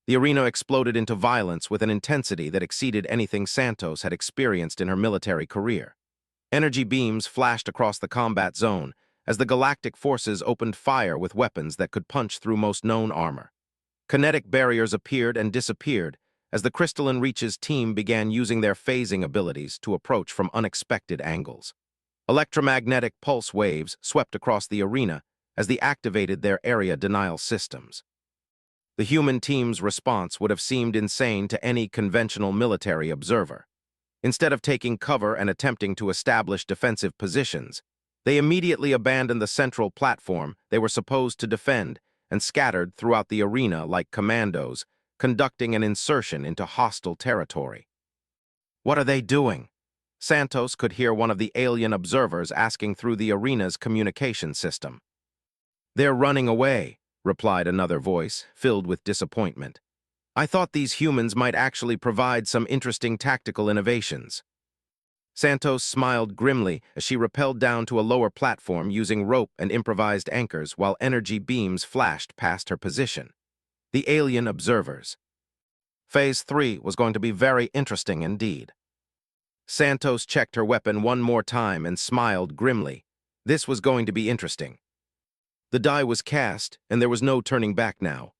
The arena exploded into violence with an intensity that exceeded anything Santos had experienced in her military career. Energy beams flashed across the combat zone as the Galactic forces opened fire with weapons that could punch through most known armor. Kinetic barriers appeared and disappeared as the Crystalline Reach's team began using their phasing abilities to approach from unexpected angles. Electromagnetic pulse waves swept across the arena as they activated their area denial systems. The human team's response would have seemed insane to any conventional military observer. Instead of taking cover and attempting to establish defensive positions, they immediately abandoned the central platform they were supposed to defend and scattered throughout the arena like commandos, conducting an insertion into hostile territory. "What are they doing?" Santos could hear one of the alien observers asking through the arena's communication system. "They're running away," replied another voice, filled with disappointment. "I thought these humans might actually provide some interesting tactical innovations." Santos smiled grimly as she rappelled down to a lower platform using rope and improvised anchors while energy beams flashed past her position. The alien observers. Phase 3 was going to be very interesting indeed. Santos checked her weapon one more time and smiled grimly. This was going to be interesting. The die was cast, and there was no turning back now.